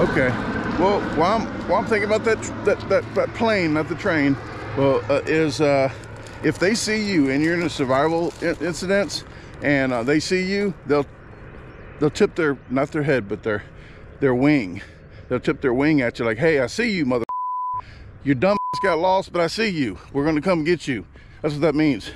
Okay. Well, while I'm thinking about that plane, not the train, well, if they see you and you're in a survival incidents and they see you, they'll tip their, not their head, but their wing. They'll tip their wing at you like, hey, I see you, mother. Your dumb ass got lost, but I see you. We're gonna come get you. That's what that means.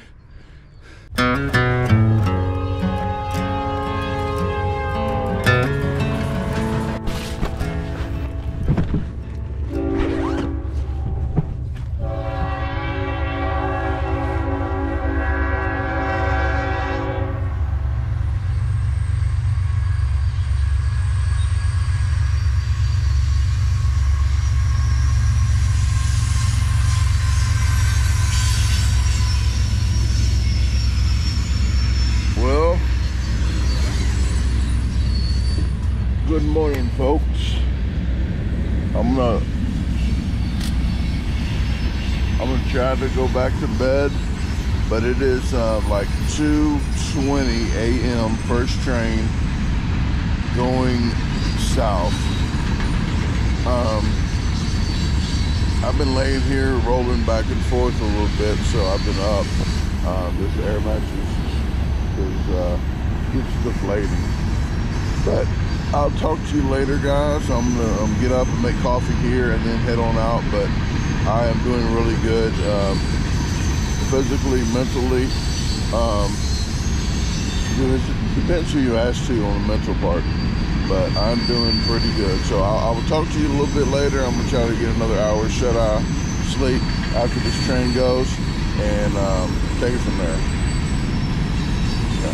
Good morning, folks. I'm gonna try to go back to bed, but it is like 2:20 a.m. first train going south. I've been laying here rolling back and forth a little bit, so I've been up. This air mattress keeps deflating, but I'll talk to you later, guys. I'm gonna get up and make coffee here and then head on out, but I am doing really good, physically, mentally. It depends who you ask to on the mental part, but I'm doing pretty good. So I will talk to you a little bit later. I'm gonna try to get another hour shut-eye sleep after this train goes, and take it from there. Yeah.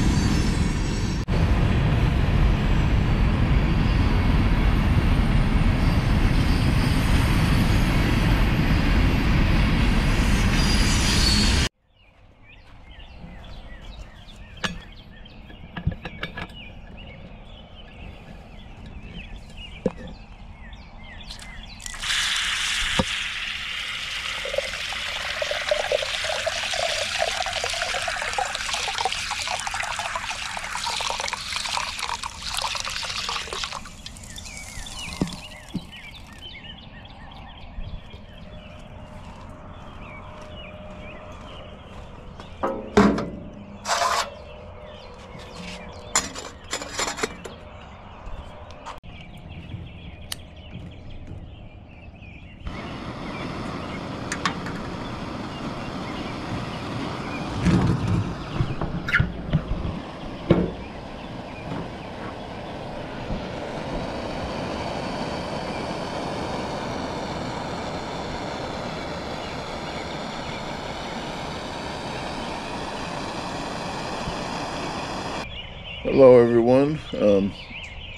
Hello everyone.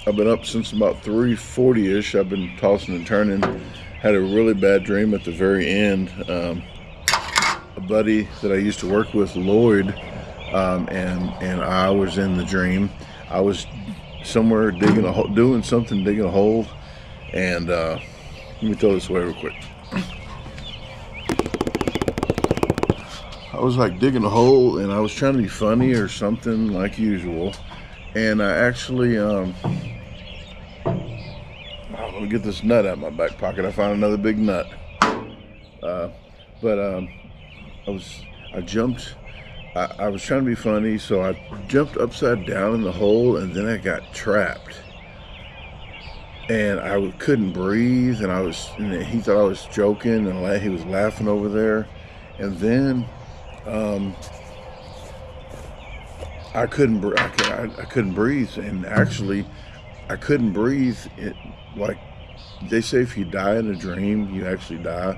I've been up since about 3:40ish. I've been tossing and turning. Had a really bad dream at the very end. A buddy that I used to work with, Lloyd, and I was in the dream. I was somewhere digging a hole, doing something, digging a hole, and let me throw this away real quick. I was like digging a hole, and I was trying to be funny or something like usual. And I actually, let me get this nut out of my back pocket. I found another big nut. I was trying to be funny, so I jumped upside down in the hole, and then I got trapped. And I couldn't breathe, and he thought I was joking, and he was laughing over there. And then, I couldn't breathe, and actually I couldn't breathe. Like they say, if you die in a dream, you actually die.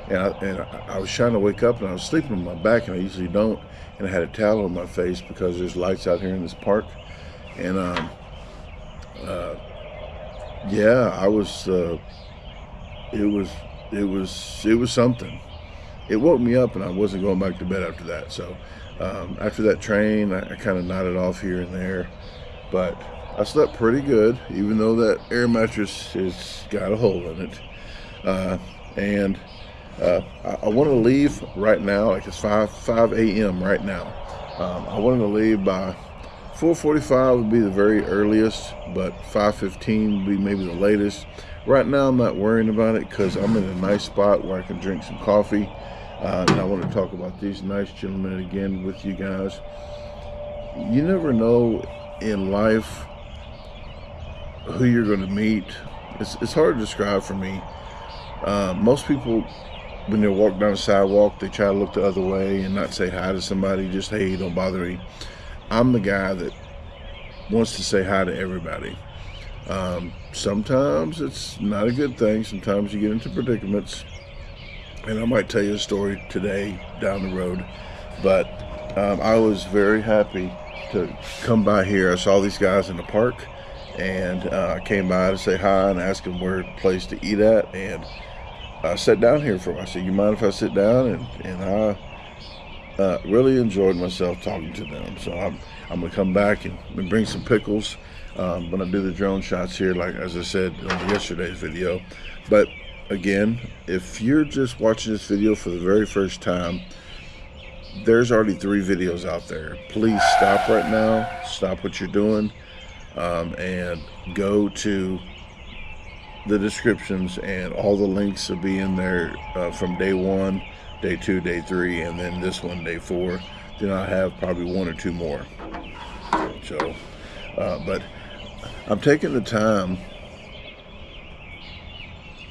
And I was trying to wake up, and I was sleeping on my back, and I usually don't. And I had a towel on my face because there's lights out here in this park. And yeah, I was. It was something. It woke me up, and I wasn't going back to bed after that. So after that train, I kind of nodded off here and there, but I slept pretty good, even though that air mattress has got a hole in it. I want to leave right now, like it's 5 a.m. right now. I wanted to leave by 4:45 would be the very earliest, but 5:15 would be maybe the latest. Right now I'm not worrying about it because I'm in a nice spot where I can drink some coffee. And I want to talk about these nice gentlemen again with you guys. You never know in life who you're going to meet. It's hard to describe for me. Most people, when they walk down the sidewalk, they try to look the other way and not say hi to somebody. Just, hey, don't bother me. I'm the guy that wants to say hi to everybody. Sometimes it's not a good thing. Sometimes you get into predicaments. And I might tell you a story today down the road. But I was very happy to come by here. I saw these guys in the park. And I came by to say hi and ask them where a place to eat at. And I sat down here for a while. I said, you mind if I sit down? And I really enjoyed myself talking to them. So I'm going to come back and bring some pickles when I do the drone shots here, like as I said on yesterday's video. But again, if you're just watching this video for the very first time, there's already 3 videos out there. Please stop right now. Stop what you're doing. And go to the descriptions, and all the links will be in there from day 1, day 2, day 3, and then this one, day 4. Then I have probably 1 or 2 more. So, but I'm taking the time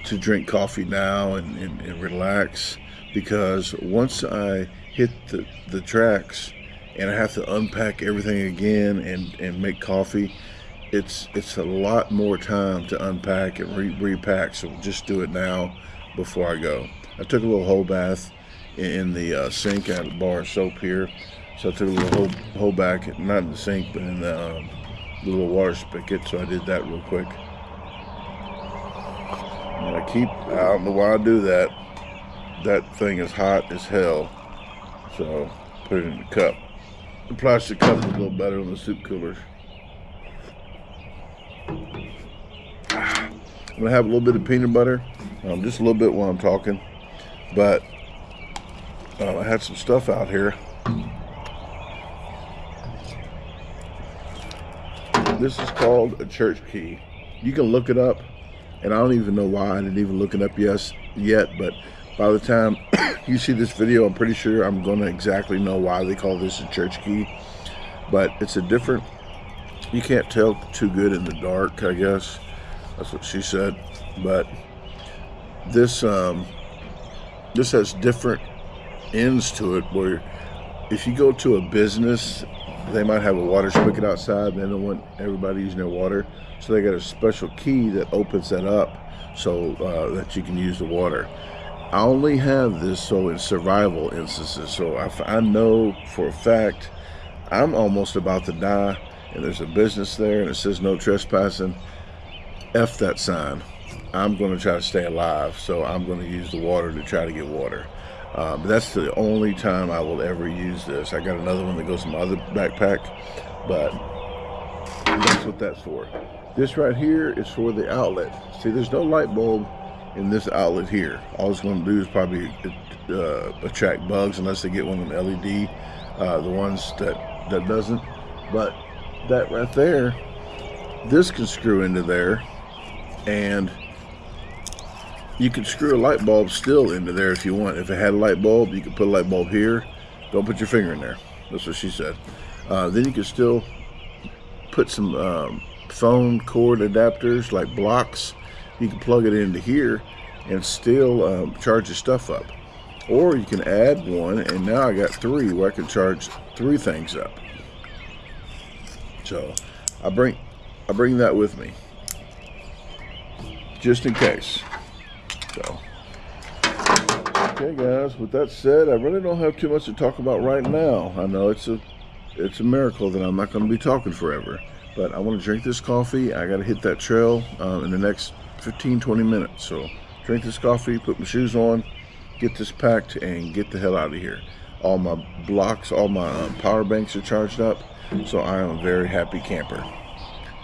to drink coffee now and relax, because once I hit the tracks and I have to unpack everything again and make coffee, it's a lot more time to unpack and repack. So just do it now before I go. I took a little whole bath in the sink. I had a bar of soap here, so I took a little whole bath, not in the sink, but in the little water spigot. So I did that real quick. And I don't know why I do that. That thing is hot as hell. So put it in the cup. The plastic cup is a little better than the soup coolers. I'm gonna have a little bit of peanut butter, just a little bit while I'm talking. But I had some stuff out here. This is called a church key. You can look it up, and I don't even know why I didn't even look it up yet. But by the time you see this video, I'm pretty sure I'm gonna exactly know why they call this a church key. But it's a different. You can't tell too good in the dark, I guess. That's what she said. But this has different ends to it, where if you go to a business, they might have a water spigot outside and they don't want everybody using their water, so they got a special key that opens that up so that you can use the water. I only have this so in survival instances. So I know for a fact I'm almost about to die and there's a business there and it says no trespassing. F that sign. I'm going to try to stay alive, so I'm going to use the water to try to get water. But that's the only time I will ever use this. I got another one that goes in my other backpack, but that's what that's for. This right here is for the outlet. See, there's no light bulb in this outlet here. All it's going to do is probably attract bugs, unless they get one of them LED, the ones that doesn't. But that right there, this can screw into there, and you can screw a light bulb still into there if you want. If it had a light bulb, you could put a light bulb here. Don't put your finger in there. That's what she said. Then you can still put some phone cord adapters, like blocks. You can plug it into here and still charge your stuff up. Or you can add one, and now I got 3 where I can charge 3 things up. So I bring that with me, just in case. So, okay guys, with that said, I really don't have too much to talk about right now. I know it's a miracle that I'm not going to be talking forever, but I want to drink this coffee. I got to hit that trail in the next 15-20 minutes. So drink this coffee, put my shoes on, get this packed, and get the hell out of here. All my blocks, all my power banks are charged up, so I am a very happy camper.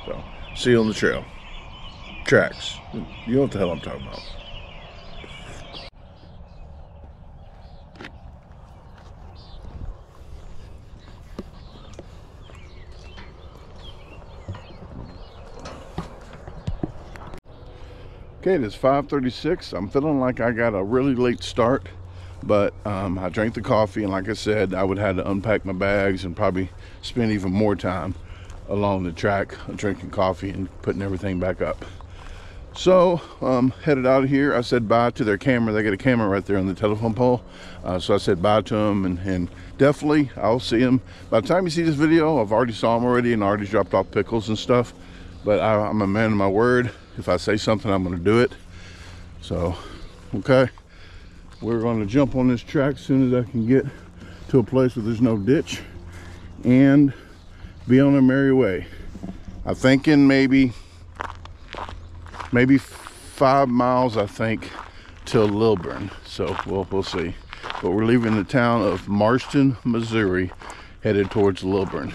So see you on the trail. Tracks. You know what the hell I'm talking about. Okay, it is 5:36. I'm feeling like I got a really late start, but I drank the coffee, and like I said, I would have to unpack my bags and probably spend even more time along the track drinking coffee and putting everything back up. So headed out of here. I said bye to their camera. They got a camera right there on the telephone pole, so I said bye to them, and definitely I'll see them by the time you see this video. I've already saw them already and already dropped off pickles and stuff, but I'm a man of my word. If I say something, I'm going to do it. So okay, we're going to jump on this track as soon as I can get to a place where there's no ditch and be on a merry way. I'm thinking maybe 5 miles, I think, till Lilbourn. So we'll see. But we're leaving the town of Marston, Missouri, headed towards Lilbourn.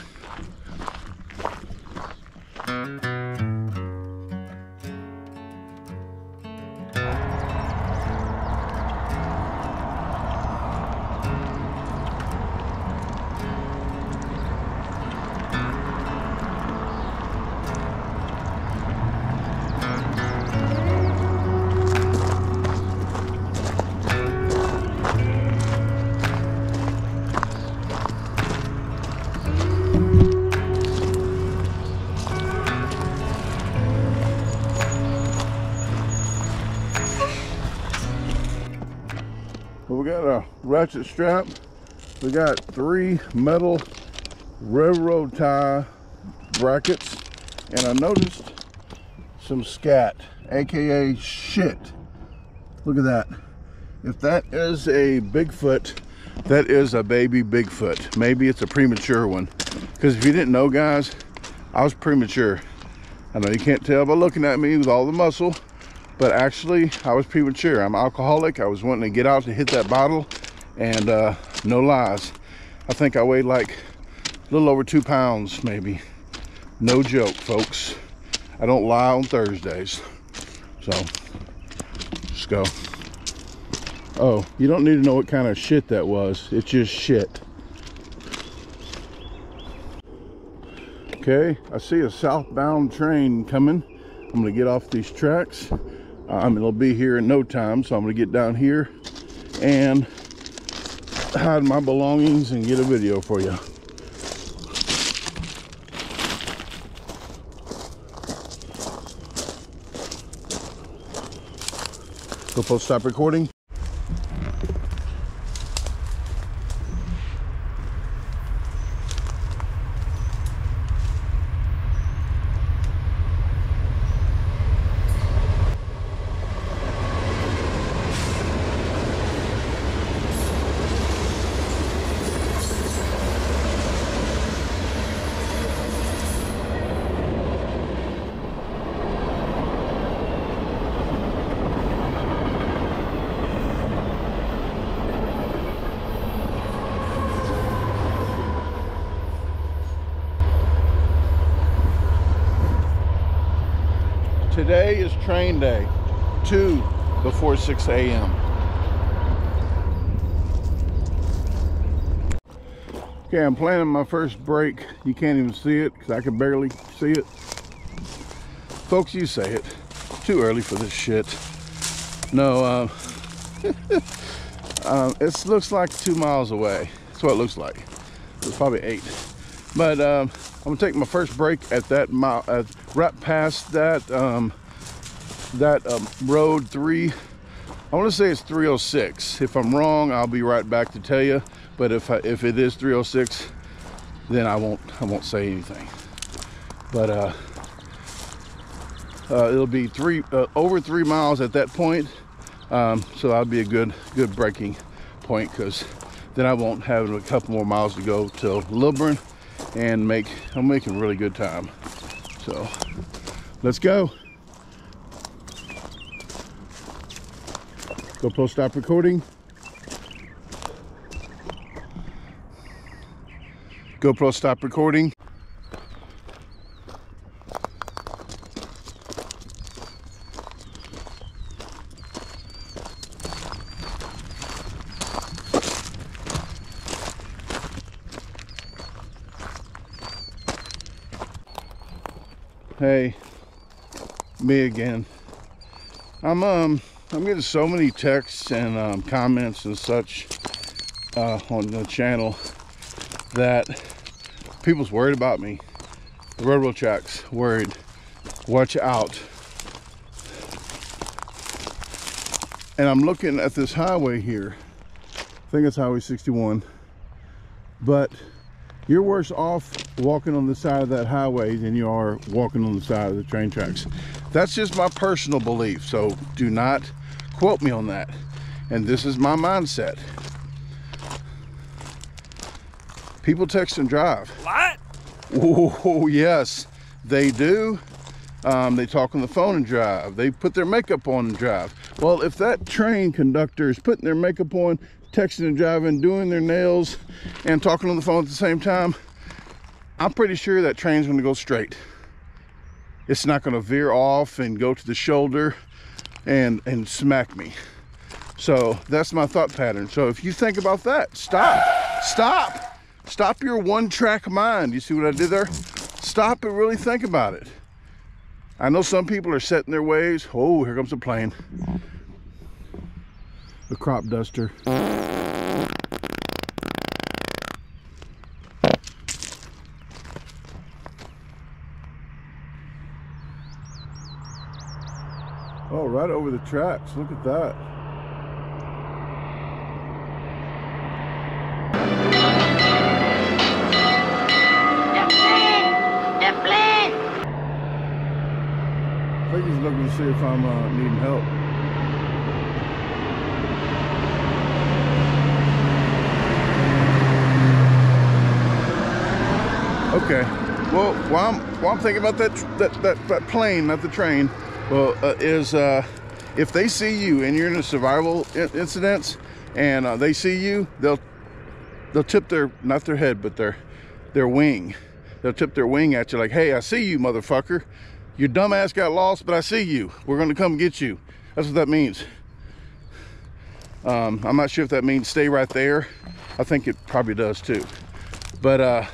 We got a ratchet strap. We got 3 metal railroad tie brackets, and I noticed some scat, aka shit. Look at that. If that is a Bigfoot, that is a baby Bigfoot. Maybe it's a premature one, because if you didn't know, guys, I was premature. I know you can't tell by looking at me with all the muscle, but actually I was premature. I'm alcoholic. I was wanting to get out to hit that bottle, and no lies, I think I weighed like a little over 2 pounds, maybe. No joke, folks. I don't lie on Thursdays. So let's go. Oh, you don't need to know what kind of shit that was. It's just shit. Okay, I see a southbound train coming. I'm gonna get off these tracks. It'll be here in no time, so I'm gonna get down here and hide my belongings and get a video for you. GoPro, stop recording. Today is train day, 2 before 6 a.m. Okay, I'm planning my first break. You can't even see it because I can barely see it. Folks, you say it. Too early for this shit. No, it looks like 2 miles away. That's what it looks like. It's probably 8. But I'm gonna take my first break at that mile, right past that road 3. I want to say it's 306. If I'm wrong, I'll be right back to tell you. But if it is 306, then I won't say anything. But it'll be over 3 miles at that point. So that'll be a good breaking point, because then I won't have a couple more miles to go till Lilbourn, and I'm making really good time. So let's go. GoPro, stop recording. GoPro, stop recording. Hey, me again. I'm getting so many texts and comments and such on the channel that people's worried about me. The railroad tracks worried. Watch out. And I'm looking at this highway here. I think it's Highway 61. But you're worse off walking on the side of that highway than you are walking on the side of the train tracks. That's just my personal belief, so do not quote me on that. And this is my mindset. People text and drive. What? Oh, yes, they do. They talk on the phone and drive. They put their makeup on and drive. Well, if that train conductor is putting their makeup on, texting and driving, doing their nails, and talking on the phone at the same time, I'm pretty sure that train's gonna go straight. It's not gonna veer off and go to the shoulder and smack me. So that's my thought pattern. So if you think about that, stop your one-track mind. You see what I did there? Stop and really think about it. I know some people are set in their ways. Oh, here comes a plane. The crop duster. Oh, right over the tracks. Look at that. I think he's looking to see if I'm needing help. Okay. Well, while I'm thinking about that plane, not the train, well, if they see you and you're in a survival incidents and they see you, they'll tip their, not their head, but their wing. They'll tip their wing at you like, hey, I see you, motherfucker. Your dumb ass got lost, but I see you. We're gonna come get you. That's what that means. I'm not sure if that means stay right there. I think it probably does too. But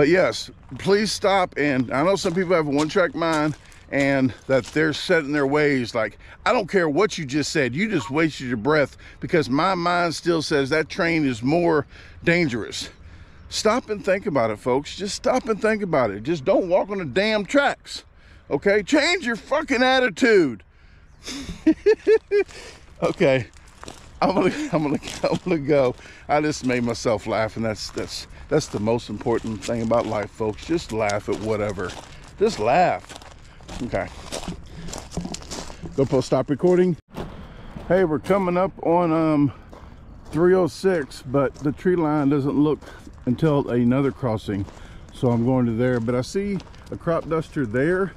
yes, please stop. And I know some people have a one-track mind and that they're set in their ways. Like, I don't care what you just said. You just wasted your breath because my mind still says that train is more dangerous. Stop and think about it, folks. Just stop and think about it. Just don't walk on the damn tracks. Okay? Change your fucking attitude. Okay. I'm gonna go. I just made myself laugh, and that's the most important thing about life, folks. Just laugh at whatever. Just laugh. Okay. GoPro stop recording. Hey, we're coming up on 306, but the tree line doesn't look until another crossing, so I'm going to there. But I see a crop duster there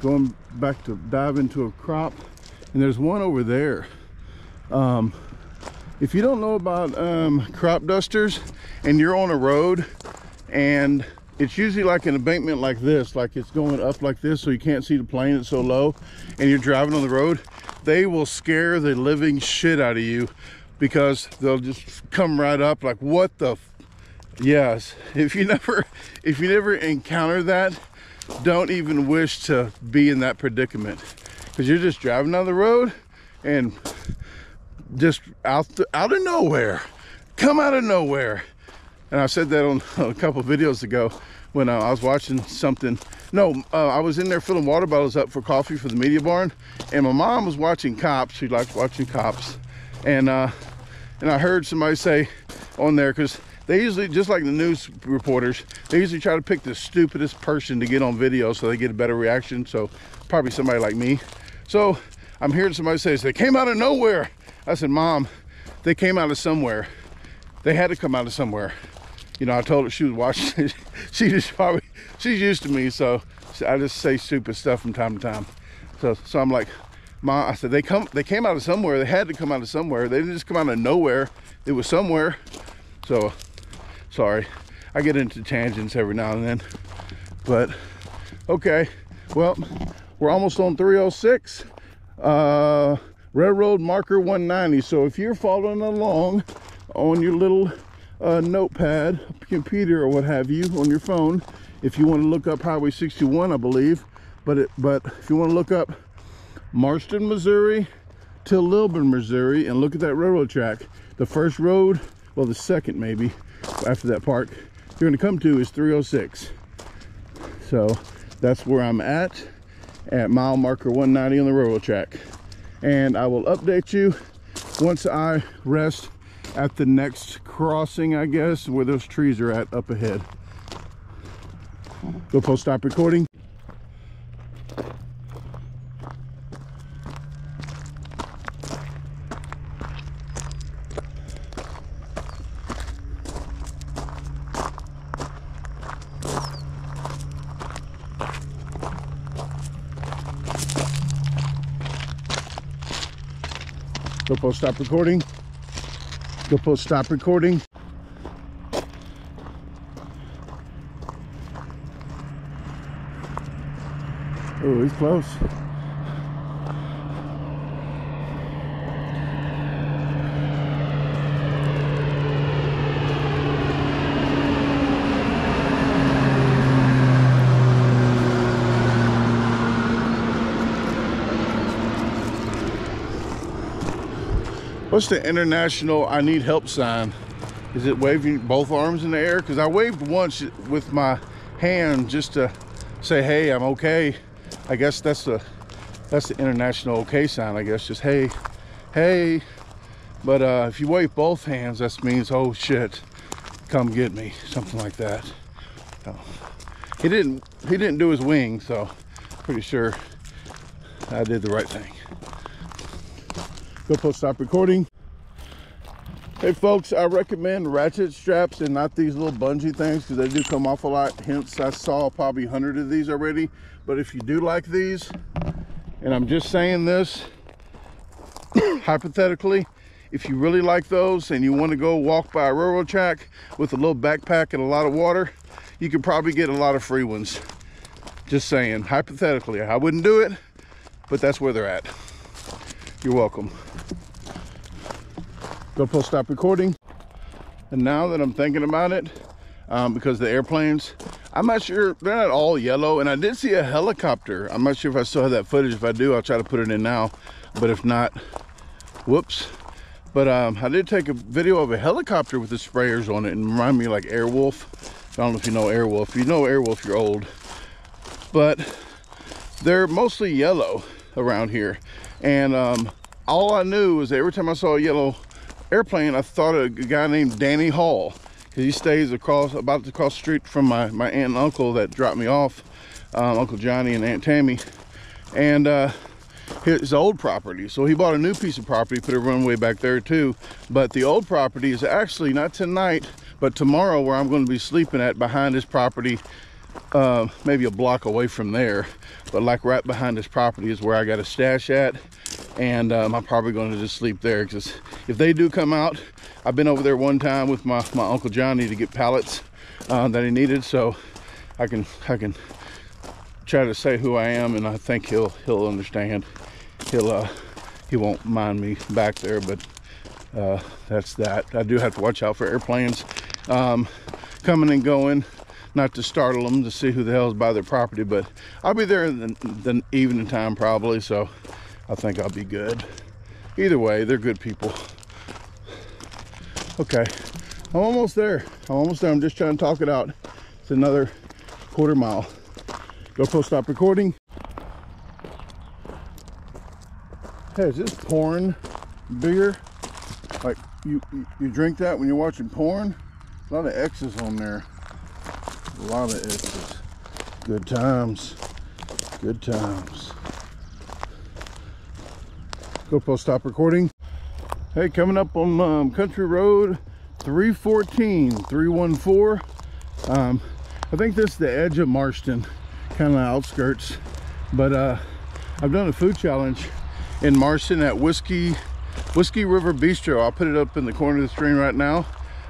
going back to dive into a crop, and there's one over there. If you don't know about crop dusters and you're on a road and it's usually like an embankment like this, like it's going up like this so you can't see the plane, it's so low, and you're driving on the road, they will scare the living shit out of you because they'll just come right up like, what the yes. If you never encounter that, don't even wish to be in that predicament, because you're just driving down the road and just out of nowhere, come out of nowhere. And I said that on a couple of videos ago when I was watching something. No, I was in there filling water bottles up for coffee for the media barn, and my mom was watching cops. She likes watching cops, and I heard somebody say on there, because they usually, just like the news reporters, they usually try to pick the stupidest person to get on video so they get a better reaction. So probably somebody like me. So I'm hearing somebody say, they came out of nowhere. I said, Mom, they came out of somewhere. They had to come out of somewhere. You know, I told her she was watching. she's used to me, so I just say stupid stuff from time to time. So I'm like, Mom, I said, they came out of somewhere. They had to come out of somewhere. They didn't just come out of nowhere. It was somewhere. So sorry, I get into tangents every now and then, but okay. Well, we're almost on 306. Railroad marker 190. So if you're following along on your little notepad, computer, or what have you, on your phone, if you want to look up Highway 61, I believe but if you want to look up Marston, Missouri till Lilbourn, Missouri, and look at that railroad track, the first road, well, the second maybe after that park you're going to come to is 306. So that's where I'm at mile marker 190 on the railroad track, and I will update you once I rest at the next crossing, I guess, where those trees are at up ahead. GoPro stop recording. GoPro stop recording. GoPro stop recording. Oh, he's close. What's the international I need help sign? Is it waving both arms in the air? Because I waved once with my hand just to say, hey, I'm okay. I guess that's the international okay sign, I guess, just hey, hey. But if you wave both hands, that means, oh shit, come get me, something like that. Oh. He didn't do his wing, so pretty sure I did the right thing. GoPro stop recording. Hey folks, I recommend ratchet straps and not these little bungee things, because they do come off a lot. Hence, I saw probably 100 of these already. But if you do like these, and I'm just saying this hypothetically, if you really like those and you want to go walk by a railroad track with a little backpack and a lot of water, you could probably get a lot of free ones. Just saying, hypothetically. I wouldn't do it, but that's where they're at. You're welcome. GoPro stop recording. And now that I'm thinking about it, because the airplanes, I'm not sure, they're not all yellow, and I did see a helicopter. I'm not sure if I still have that footage. If I do, I'll try to put it in now, but if not, whoops. But I did take a video of a helicopter with the sprayers on it, and remind me like Airwolf. I don't know if you know Airwolf. If you know Airwolf, you're old. But they're mostly yellow around here, and all I knew was that every time I saw a yellow airplane, I thought of a guy named Danny Hall, because he stays about to cross the street from my aunt and uncle that dropped me off, Uncle Johnny and Aunt Tammy, and his old property. So he bought a new piece of property, put a runway back there too, but the old property is actually not tonight but tomorrow, where I'm going to be sleeping at behind his property, maybe a block away from there, but like right behind his property is where I got a stash at. And I'm probably going to just sleep there, because if they do come out, I've been over there one time with my Uncle Johnny to get pallets that he needed, so I can try to say who I am, and I think he'll understand. He won't mind me back there, but that's that. I do have to watch out for airplanes coming and going, not to startle them, to see who the hell is by their property, but I'll be there in the evening time probably, so I think I'll be good. Either way, they're good people. Okay, I'm almost there. I'm just trying to talk it out. It's another quarter mile. GoPro stop recording. Hey, is this porn beer? Like you drink that when you're watching porn? A lot of X's on there. A lot of X's. Good times. Good times. GoPro stop recording. Hey, coming up on Country Road 314. I think this is the edge of Marston, kind of outskirts. But I've done a food challenge in Marston at Whiskey River Bistro. I'll put it up in the corner of the screen right now.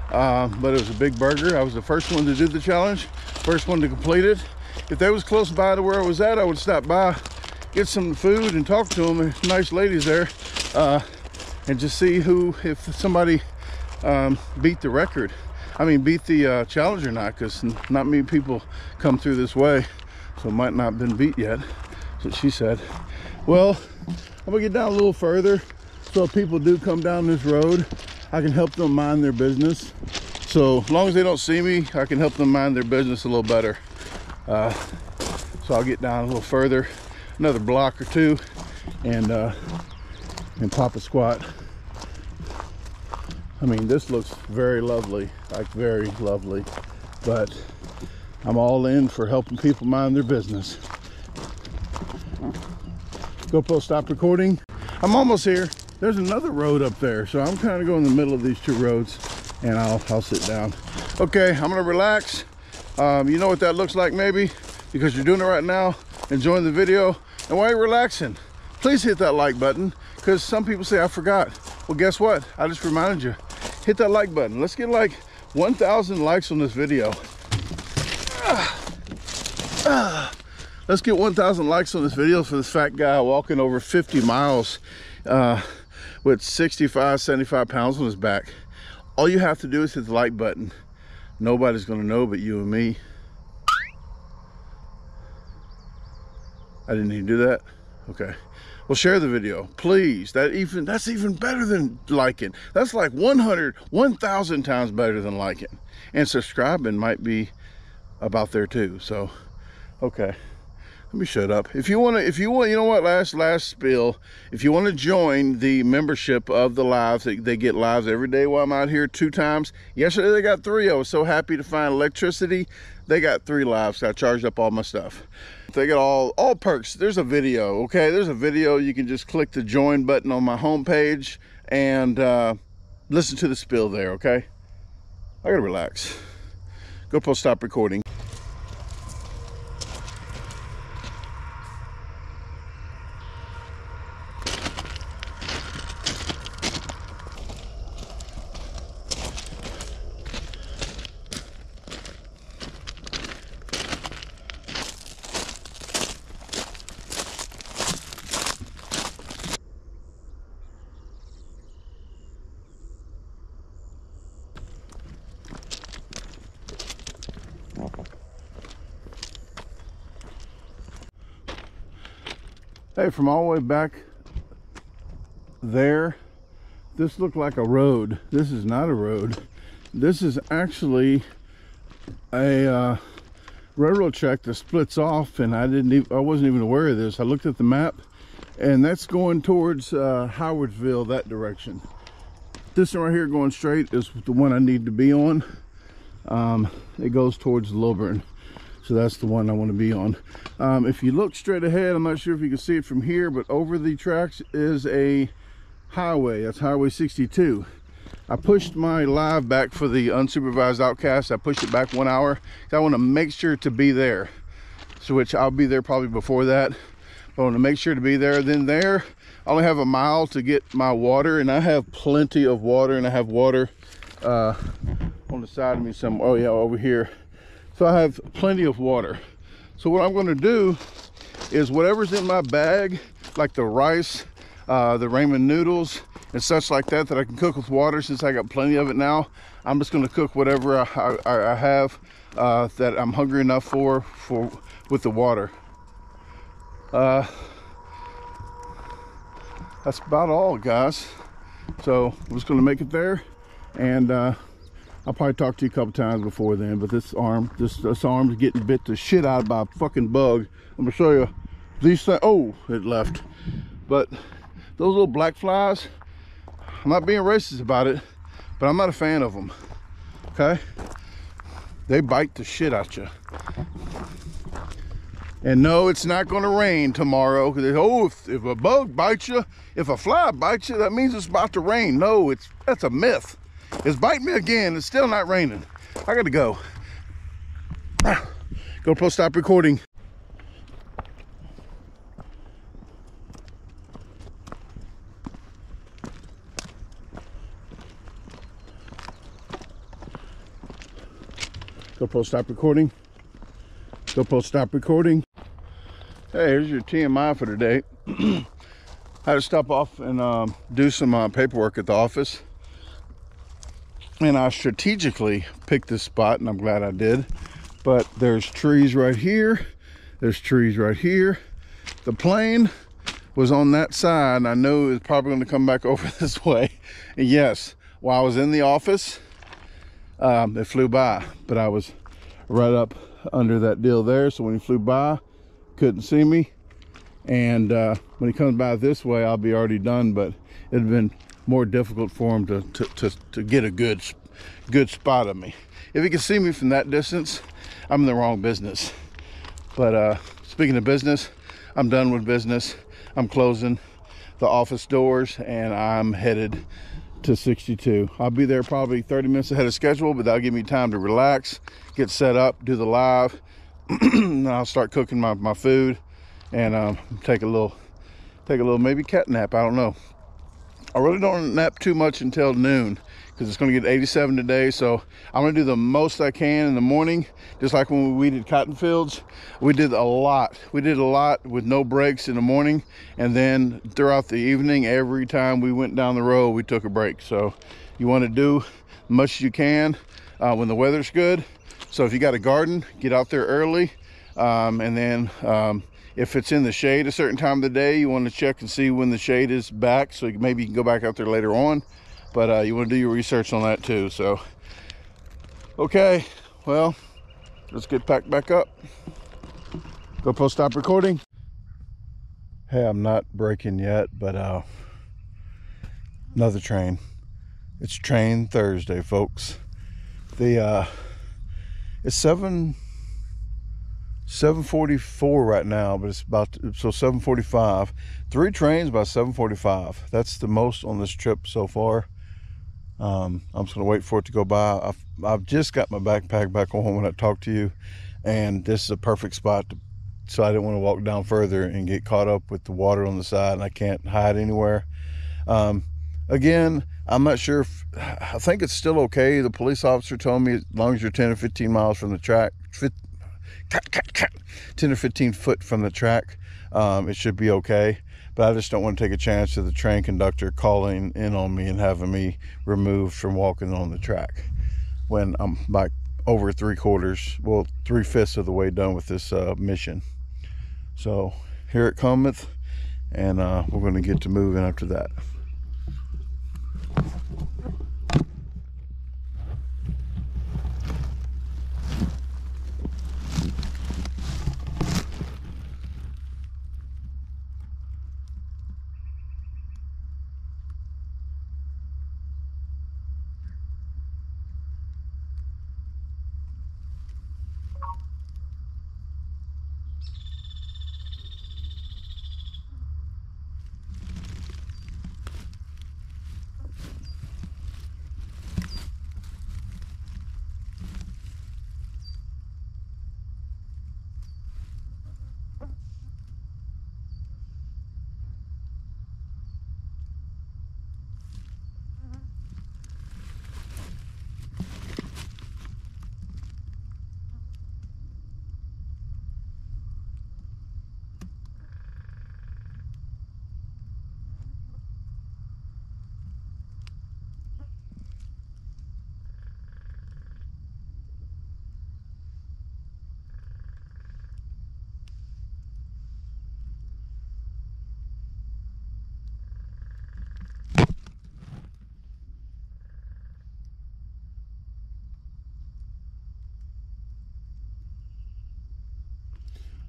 But it was a big burger. I was the first one to do the challenge, first one to complete it. If they was close by to where I was at, I would stop by, get some food and talk to them. There's nice ladies there, and just see if somebody beat the record. I mean, beat the challenge or not, because not many people come through this way. so it might not have been beat yet. That's what she said. Well, I'm gonna get down a little further, so if people do come down this road, I can help them mind their business. So as long as they don't see me, I can help them mind their business a little better. So I'll get down a little further, another block or two, and pop a squat. I mean, this looks very lovely, like very lovely, but I'm all in for helping people mind their business. GoPro, stop recording. I'm almost here. There's another road up there, so I'm kind of going in the middle of these two roads, and I'll sit down. Okay, I'm gonna relax. You know what that looks like, maybe, because you're doing it right now, enjoying the video. And while you're relaxing, please hit that like button, because some people say I forgot. Well, guess what? I just reminded you. Hit that like button. Let's get like 1,000 likes on this video. Let's get 1,000 likes on this video for this fat guy walking over 50 miles with 65, 75 pounds on his back. All you have to do is hit the like button. Nobody's gonna know but you and me. I didn't even do that? Okay. Well, share the video, please. That's even better than liking. That's like 1,000 times better than liking. And subscribing might be about there too. So, okay. Let me shut up. If you want, you know what, last spiel. If you want to join the membership of the lives, they get lives every day while I'm out here 2 times. Yesterday they got 3. I was so happy to find electricity. They got 3 lives. I charged up all my stuff. They got all perks. There's a video, okay? There's a video. You can just click the join button on my homepage and listen to the spiel there, okay? I gotta relax. GoPro, stop recording. Hey, from all the way back there, this looked like a road. This is not a road. This is actually a railroad track that splits off, and I wasn't even aware of this. I looked at the map, and that's going towards Howardsville, that direction. This one right here going straight is the one I need to be on. It goes towards Lilbourn. So that's the one I want to be on. If you look straight ahead, I'm not sure if you can see it from here, but over the tracks is a highway. That's Highway 62. I pushed my live back for the unsupervised outcast. I pushed it back 1 hour. I want to make sure to be there. So which I'll be there probably before that. But I want to make sure to be there. Then there, I only have a mile to get my water, and I have plenty of water, and I have water on the side of me somewhere. Oh yeah, over here. So I have plenty of water. So what I'm going to do is whatever's in my bag, like the rice, the ramen noodles, and such like that I can cook with water, since I got plenty of it now, I'm just going to cook whatever I have that I'm hungry enough for with the water. That's about all, guys. So I'm just going to make it there, and I'll probably talk to you a couple times before then. But this arm's getting bit the shit out by a fucking bug. I'm gonna show you these things. Oh, it left. But those little black flies, I'm not being racist about it, but I'm not a fan of them. Okay, they bite the shit out you. And no, it's not going to rain tomorrow. Oh, if a bug bites you, if a fly bites you, that means it's about to rain. No, that's a myth. It's biting me again. It's still not raining. I gotta go. GoPro, stop recording. GoPro, stop recording. GoPro, stop recording. Hey, here's your TMI for today. I had to stop off and do some paperwork at the office. And I strategically picked this spot, and I'm glad I did. But there's trees right here. There's trees right here. The plane was on that side, and I know it's probably going to come back over this way. And yes, while I was in the office, it flew by, but I was right up under that deal there, so when he flew by, couldn't see me. And when he comes by this way, I'll be already done, but it'd been more difficult for him to get a good spot of me. If he can see me from that distance, I'm in the wrong business. But speaking of business, I'm done with business. I'm closing the office doors and I'm headed to 62. I'll be there probably 30 minutes ahead of schedule, but that'll give me time to relax, get set up, do the live. And I'll start cooking my food and take a little maybe cat nap. I don't know. I really don't nap too much until noon because it's going to get 87 today, so I'm going to do the most I can in the morning. Just like when we weeded cotton fields, we did a lot with no breaks in the morning, and then throughout the evening, every time we went down the road, we took a break. So you want to do as much as you can when the weather's good. So if you got a garden, get out there early, and then if it's in the shade a certain time of the day, you want to check and see when the shade is back, so maybe you can go back out there later on. But you want to do your research on that too. So okay, well, let's get packed back up. GoPro stop recording. Hey, I'm not breaking yet, but another train. It's train Thursday, folks. It's 7:44 right now, but it's about 7:45. 3 trains by 7:45. That's the most on this trip so far. I'm just gonna wait for it to go by. I've just got my backpack back on when I talked to you, and this is a perfect spot so I didn't want to walk down further and get caught up with the water on the side, and I can't hide anywhere. Again, I'm not sure I think it's still okay. The police officer told me as long as you're 10 or 15 miles from the track, 10 or 15 foot from the track, it should be okay. But I just don't want to take a chance of the train conductor calling in on me and having me removed from walking on the track when I'm like over 3/5 of the way done with this mission. So here it cometh, and we're going to get to moving after that.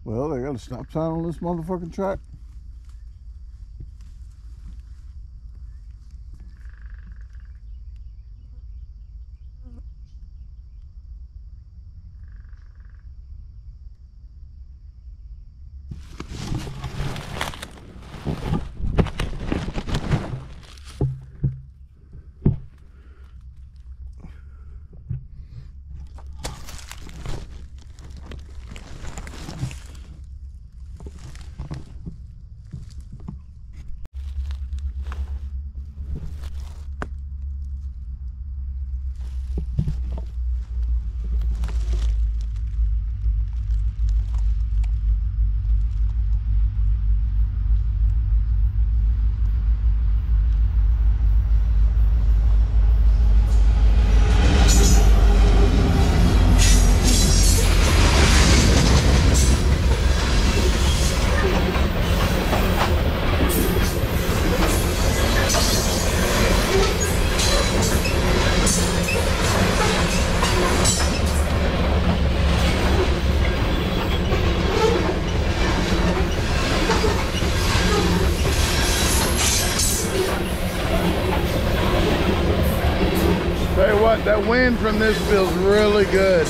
Well, they got a stop sign on this motherfucking track. That wind from this feels really good.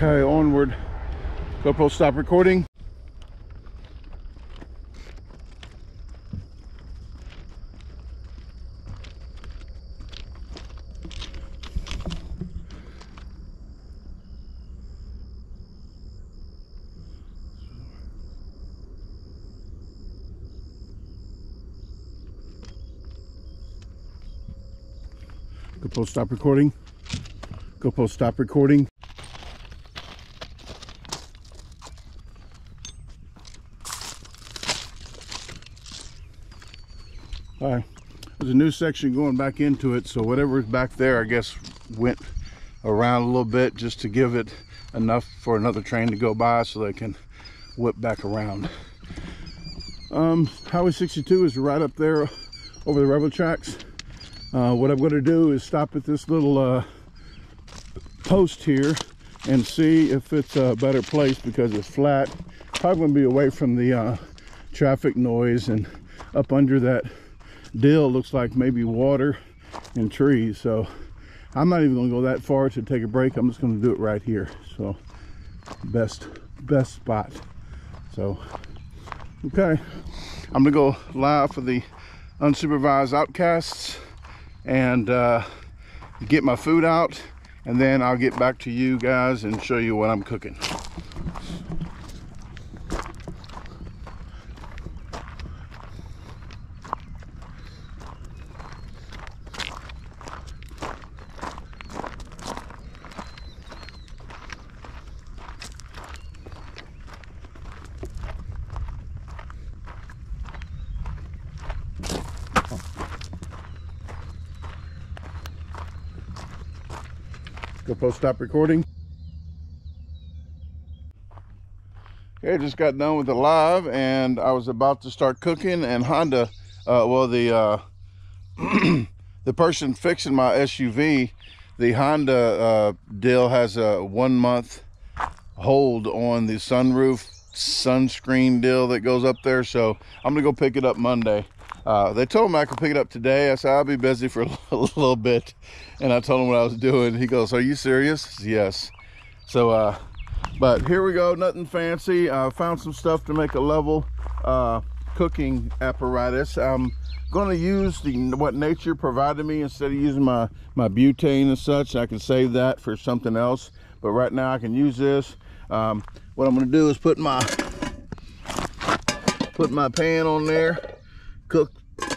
Okay, onward. GoPro, stop recording. GoPro, stop recording. GoPro, stop recording. Alright, there's a new section going back into it, so whatever's back there, I guess, went around a little bit just to give it enough for another train to go by so they can whip back around. Highway 62 is right up there over the railroad tracks. What I'm going to do is stop at this little post here and see if it's a better place because it's flat. Probably going to be away from the traffic noise, and up under that dill looks like maybe water and trees, so I'm not even going to go that far to take a break. I'm just going to do it right here. So best spot. So okay, I'm gonna go live for the unsupervised outcasts and get my food out, and then I'll get back to you guys and show you what I'm cooking. GoPro, stop recording. Okay, just got done with the live and I was about to start cooking, and Honda, the person fixing my SUV, the Honda deal has a 1 month hold on the sunroof sunscreen deal that goes up there, so I'm gonna go pick it up Monday. They told me I could pick it up today. I said I'll be busy for a little bit, and I told him what I was doing. He goes, "Are you serious?" Yes. So but here we go, nothing fancy. I found some stuff to make a level cooking apparatus. I'm going to use what nature provided me instead of using my butane and such. I can save that for something else, but right now I can use this. What I'm going to do is put my pan on there,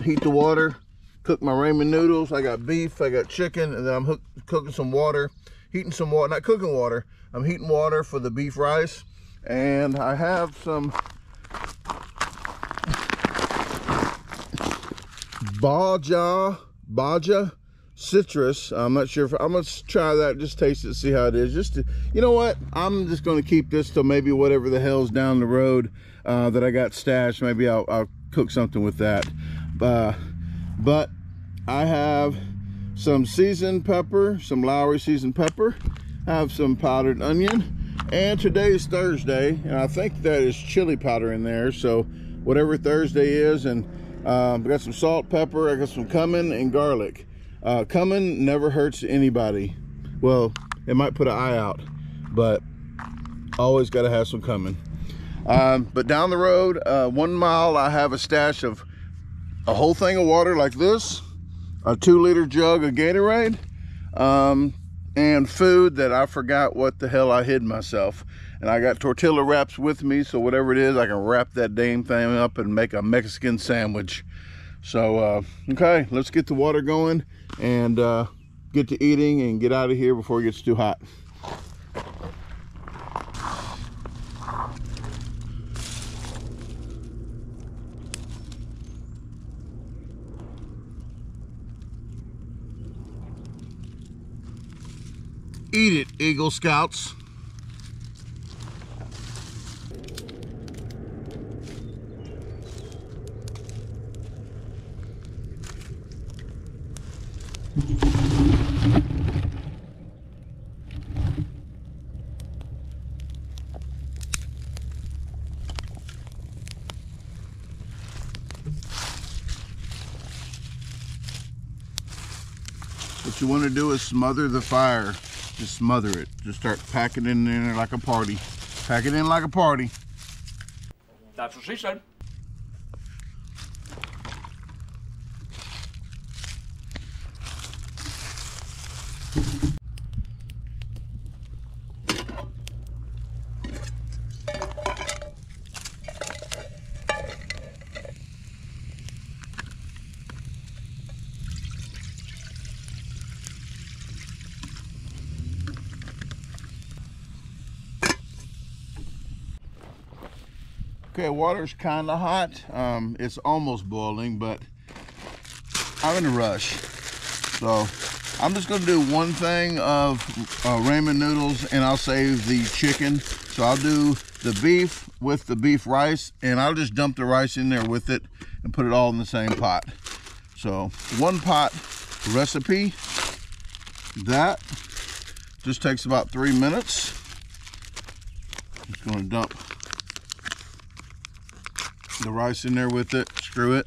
heat the water, cook my ramen noodles. I got beef, I got chicken, and then I'm cooking some water, heating some water, not cooking water, I'm heating water for the beef rice. And I have some Baja citrus. I'm not sure if I'm gonna try that, just taste it, see how it is. Just to, you know what, I'm just gonna keep this till maybe whatever the hell's down the road that I got stashed. Maybe I'll cook something with that. But I have some seasoned pepper, some Lowry seasoned pepper. I have some powdered onion, and today is Thursday, and I think that is chili powder in there, so whatever Thursday is. And I got some salt, pepper, I got some cumin and garlic. Cumin never hurts anybody. Well, it might put an eye out, but always got to have some cumin. But down the road 1 mile, I have a stash of a whole thing of water like this, a 2-liter jug of Gatorade, and food that I forgot what the hell I hid myself. And I got tortilla wraps with me, so whatever it is, I can wrap that damn thing up and make a Mexican sandwich. So, okay, let's get the water going and get to eating and get out of here before it gets too hot. Eat it, Eagle Scouts. What you want to do is smother the fire. Just smother it. Just start packing it in there like a party. Pack it in like a party. That's what she said. Okay, water's kind of hot. It's almost boiling, but I'm in a rush. So I'm just gonna do one thing of ramen noodles, and I'll save the chicken. So I'll do the beef with the beef rice, and I'll just dump the rice in there with it and put it all in the same pot. So one pot recipe. That just takes about 3 minutes. Just gonna dump the rice in there with it, screw it.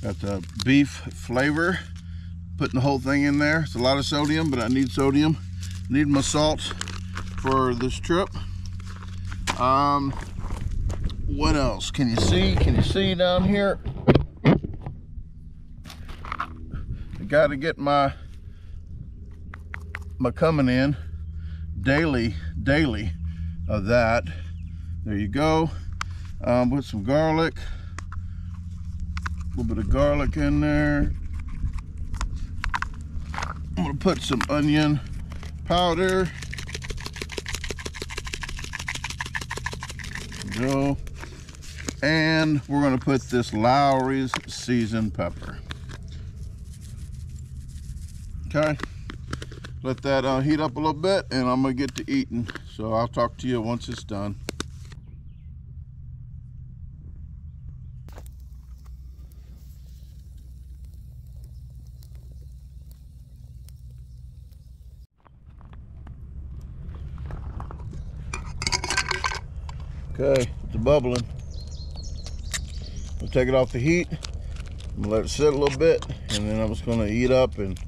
Got the beef flavor, putting the whole thing in there. It's a lot of sodium, but I need sodium. Need my salt for this trip. What else? Can you see? Can you see down here? Got to get my coming in daily of that. There you go. Put some garlic, a little bit of garlic in there. I'm gonna put some onion powder. There you go. And we're gonna put this Lowry's seasoned pepper. Okay, let that heat up a little bit, and I'm gonna get to eating. So I'll talk to you once it's done. Okay, it's bubbling. I'll take it off the heat. I'm gonna let it sit a little bit, and then I'm just gonna heat up and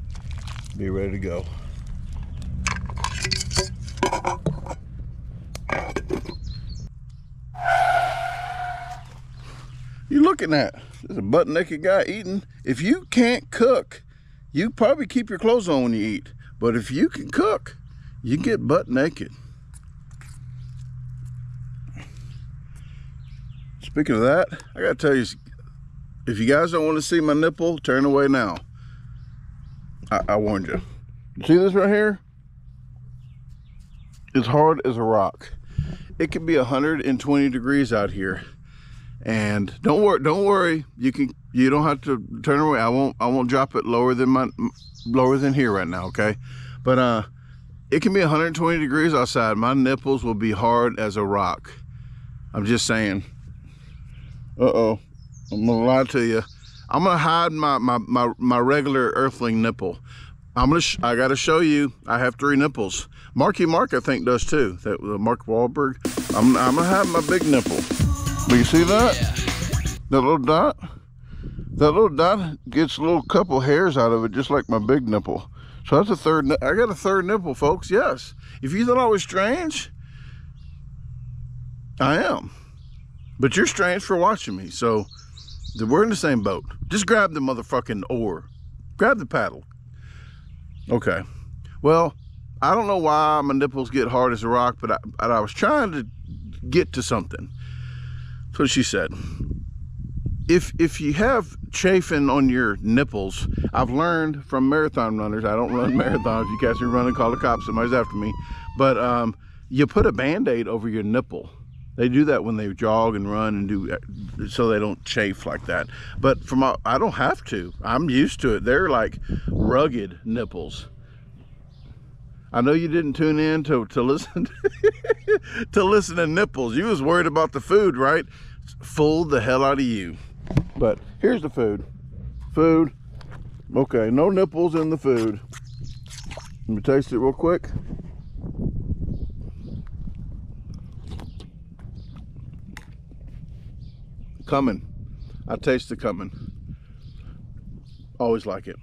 be ready to go. You looking at? There's a butt-naked guy eating. If you can't cook, you probably keep your clothes on when you eat. But if you can cook, you can get butt naked. Speaking of that, I gotta tell you, if you guys don't want to see my nipple, turn away now. I warned you. See this right here? It's hard as a rock. It could be 120 degrees out here, and don't worry. You don't have to turn away. I won't drop it lower than here right now. Okay, but it can be 120 degrees outside. My nipples will be hard as a rock. I'm just saying. Uh-oh, I'm gonna lie to you. I'm gonna hide my regular earthling nipple. I gotta show you. I have 3 nipples. Marky Mark, I think, does too. That Mark Wahlberg. I'm gonna have my big nipple. Do you see that? Yeah. That little dot. That little dot gets a little couple hairs out of it, just like my big nipple. So that's a third. I got a third nipple, folks. Yes. If you thought I was strange, I am. But you're strange for watching me. So we're in the same boat. Just grab the motherfucking oar. Grab the paddle. Okay. Well, I don't know why my nipples get hard as a rock, but I was trying to get to something. So she said, if you have chafing on your nipples, I've learned from marathon runners, I don't run marathons, you catch me running, call the cops, somebody's after me, but you put a Band-Aid over your nipple. They do that when they jog and run and do, so they don't chafe like that. But I don't have to. I'm used to it. They're like rugged nipples. I know you didn't tune in to listen to listen to nipples. You was worried about the food, right? Fooled the hell out of you. But here's the food. Food. Okay, no nipples in the food. Let me taste it real quick. Coming. I taste the coming. Always like it.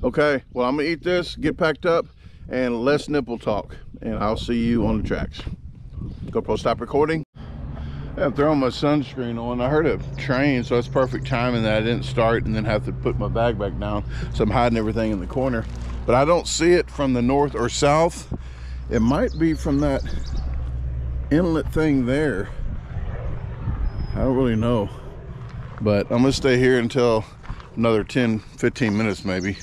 Okay, well, I'm gonna eat this, get packed up, and less nipple talk, and I'll see you on the tracks. GoPro, stop recording. I'm throwing my sunscreen on. I heard a train, so it's perfect timing that I didn't start and then have to put my bag back down, so I'm hiding everything in the corner. But I don't see it from the north or south. It might be from that inlet thing there. I don't really know, but I'm gonna stay here until another 10-15 minutes maybe,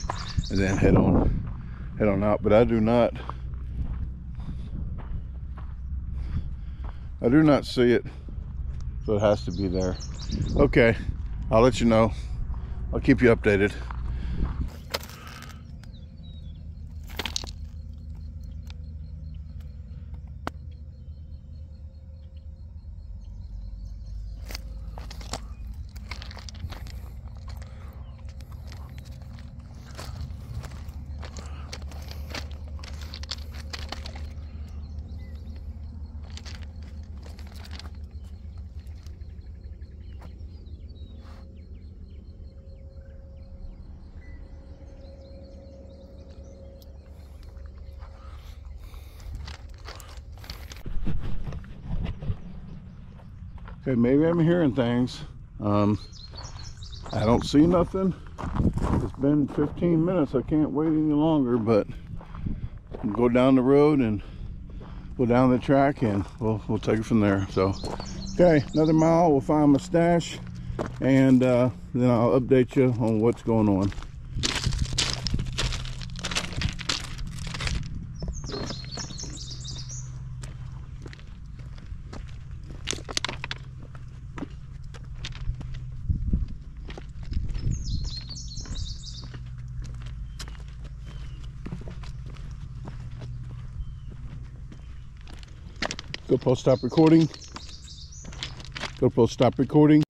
and then head on out. But I do not see it, so it has to be there. Okay, I'll let you know. I'll keep you updated. Okay, maybe I'm hearing things. I don't see nothing. It's been 15 minutes. I can't wait any longer, but we'll go down the road and go down the track, and we'll take it from there. So, okay, another mile, we'll find my stash, and then I'll update you on what's going on. GoPro, stop recording. GoPro, stop recording.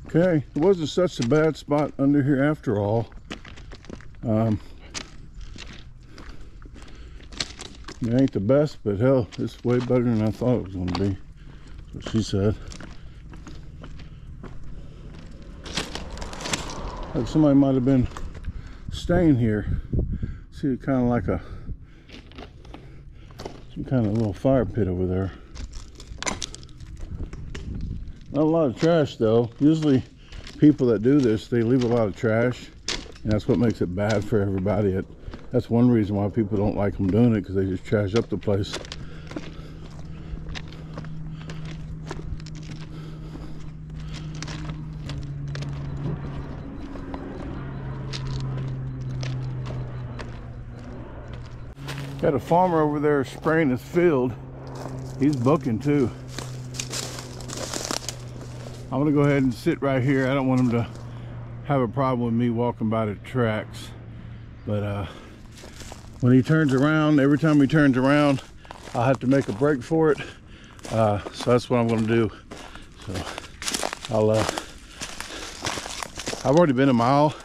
Okay, it wasn't such a bad spot under here after all. It ain't the best, but hell, it's way better than I thought it was going to be. That's what she said. Like somebody might have been staying here. See, it kind of like some kind of little fire pit over there. Not a lot of trash though. Usually people that do this, they leave a lot of trash, and that's what makes it bad for everybody. That's one reason why people don't like them doing it, because they just trash up the place. Got a farmer over there spraying his field. He's booking too. I'm gonna go ahead and sit right here. I don't want him to have a problem with me walking by the tracks, but when he turns around, every time he turns around, I'll have to make a break for it. So that's what I'm gonna do. So I've already been a mile,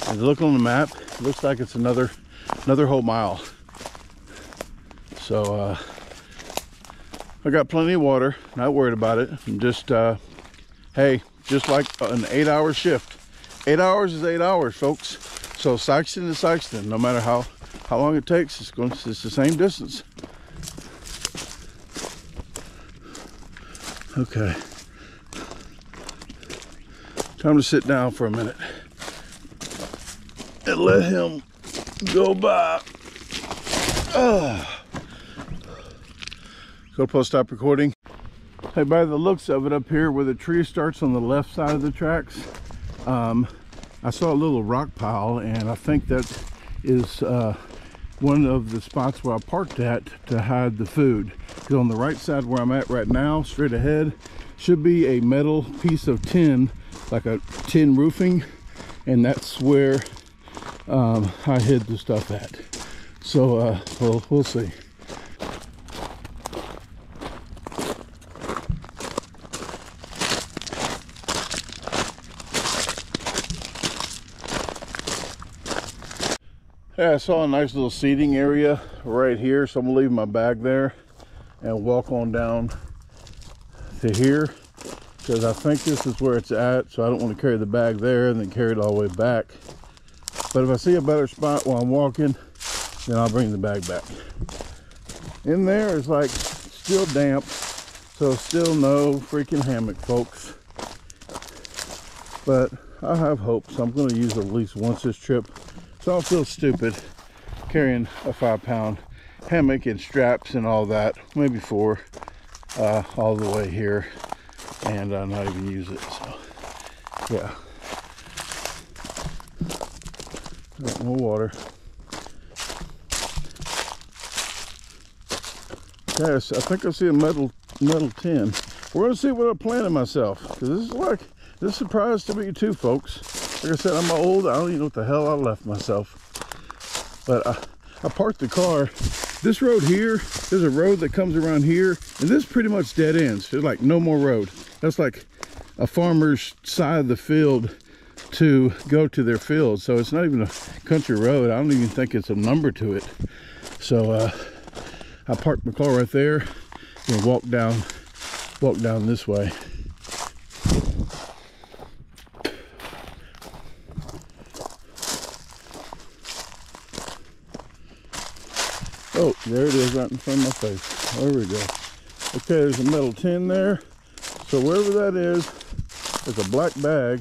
and look on the map, it looks like it's another whole mile. So I got plenty of water, not worried about it. I'm just hey, just like an 8-hour shift. 8 hours is 8 hours, folks. So Sikeston is Sikeston. No matter how long it takes, it's the same distance. Okay. Time to sit down for a minute and let him go by. GoPro stop recording. Hey, by the looks of it up here where the tree starts on the left side of the tracks, I saw a little rock pile, and I think that is one of the spots where I parked at to hide the food. Because on the right side where I'm at right now, straight ahead, should be a metal piece of tin, like a tin roofing, and that's where I hid the stuff at. So we'll see. Yeah, I saw a nice little seating area right here, so I'm gonna leave my bag there and walk on down to here, because I think this is where it's at, so I don't want to carry the bag there and then carry it all the way back. But if I see a better spot while I'm walking, then I'll bring the bag back. In there is like still damp, so still no freaking hammock, folks. But I have hope, so I'm going to use it at least once this trip. So I don't feel stupid carrying a 5-pound hammock and straps and all that, maybe 4, all the way here, and not even use it. So yeah, no water. Yes, I think I see a metal tin. We're gonna see what I'm planning myself, because this is a surprise to me too, folks. Like I said, I'm old. I don't even know what the hell I left myself. But I parked the car. This road here, there's a road that comes around here, and this pretty much dead ends. There's like no more road. That's like a farmer's side of the field to go to their field. So it's not even a country road. I don't even think it's a number to it. So I parked my car right there and walk down this way. Oh, there it is right in front of my face. There we go. Okay, there's a metal tin there. So wherever that is, there's a black bag.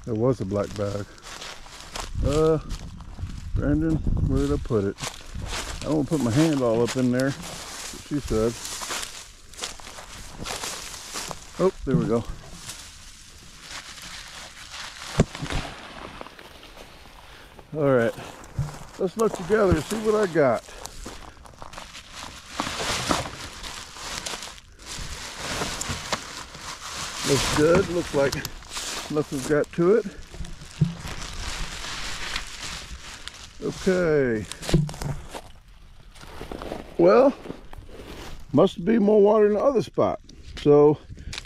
There was a black bag. Brandon, where did I put it? I don't want to put my hand all up in there, she said. Oh, there we go. All right, let's look together and see what I got. Looks good. Looks like nothing's got to it. Okay. Well, must be more water in the other spot. So